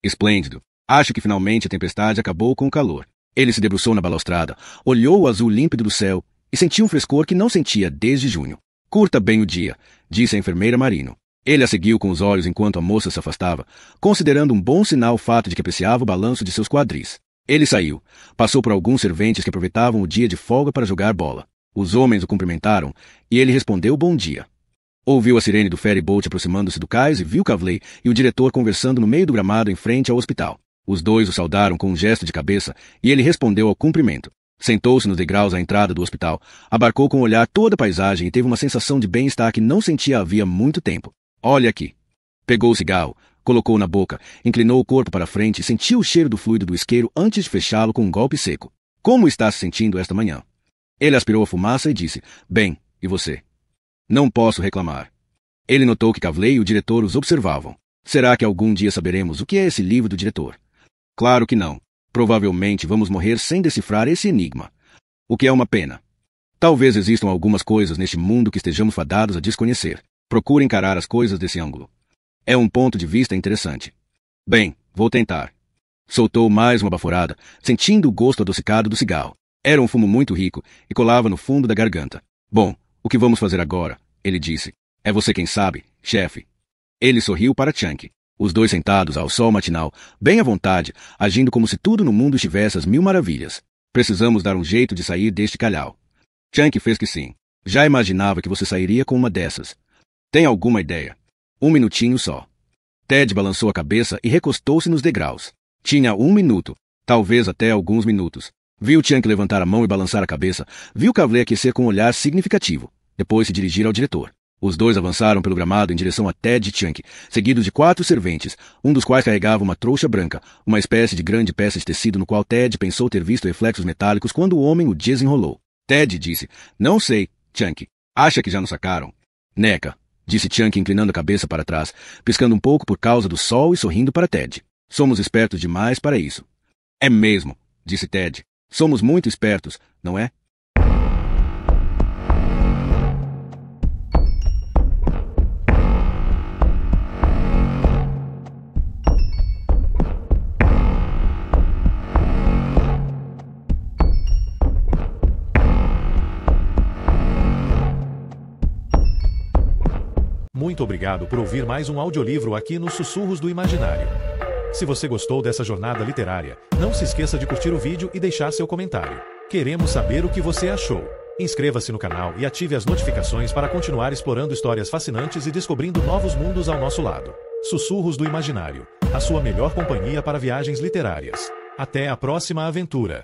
Esplêndido. Acho que finalmente a tempestade acabou com o calor. Ele se debruçou na balaustrada, olhou o azul límpido do céu e sentiu um frescor que não sentia desde junho. Curta bem o dia, disse a enfermeira Marino. Ele a seguiu com os olhos enquanto a moça se afastava, considerando um bom sinal o fato de que apreciava o balanço de seus quadris. Ele saiu, passou por alguns serventes que aproveitavam o dia de folga para jogar bola. Os homens o cumprimentaram e ele respondeu bom dia. Ouviu a sirene do ferry boat aproximando-se do cais e viu Kavley e o diretor conversando no meio do gramado em frente ao hospital. Os dois o saudaram com um gesto de cabeça e ele respondeu ao cumprimento. Sentou-se nos degraus à entrada do hospital, abarcou com o olhar toda a paisagem e teve uma sensação de bem-estar que não sentia havia muito tempo. Olha aqui. Pegou o cigarro, colocou na boca, inclinou o corpo para frente e sentiu o cheiro do fluido do isqueiro antes de fechá-lo com um golpe seco. Como está se sentindo esta manhã? Ele aspirou a fumaça e disse, bem, e você? Não posso reclamar. Ele notou que Kavley e o diretor os observavam. Será que algum dia saberemos o que é esse livro do diretor? Claro que não. Provavelmente vamos morrer sem decifrar esse enigma. O que é uma pena. Talvez existam algumas coisas neste mundo que estejamos fadados a desconhecer. Procure encarar as coisas desse ângulo. É um ponto de vista interessante. Bem, vou tentar. Soltou mais uma baforada, sentindo o gosto adocicado do cigarro. Era um fumo muito rico e colava no fundo da garganta. Bom, o que vamos fazer agora? Ele disse. É você quem sabe, chefe. Ele sorriu para Chunky. Os dois sentados ao sol matinal, bem à vontade, agindo como se tudo no mundo estivesse às mil maravilhas. Precisamos dar um jeito de sair deste calhau. Chunky fez que sim. Já imaginava que você sairia com uma dessas. Tem alguma ideia? Um minutinho só. Ted balançou a cabeça e recostou-se nos degraus. Tinha 1 minuto, talvez até alguns minutos. Viu Chunky levantar a mão e balançar a cabeça. Viu Kavli aquecer com um olhar significativo. Depois se dirigir ao diretor. Os dois avançaram pelo gramado em direção a Ted e Chunky, seguidos de 4 serventes, um dos quais carregava uma trouxa branca, uma espécie de grande peça de tecido no qual Ted pensou ter visto reflexos metálicos quando o homem o desenrolou. Ted disse, não sei, Chunky. Acha que já nos sacaram? Neca, disse Chunky inclinando a cabeça para trás, piscando um pouco por causa do sol e sorrindo para Ted. Somos espertos demais para isso. É mesmo, disse Ted. Somos muito espertos, não é? Muito obrigado por ouvir mais um audiolivro aqui nos Sussurros do Imaginário. Se você gostou dessa jornada literária, não se esqueça de curtir o vídeo e deixar seu comentário. Queremos saber o que você achou. Inscreva-se no canal e ative as notificações para continuar explorando histórias fascinantes e descobrindo novos mundos ao nosso lado. Sussurros do Imaginário, a sua melhor companhia para viagens literárias. Até a próxima aventura!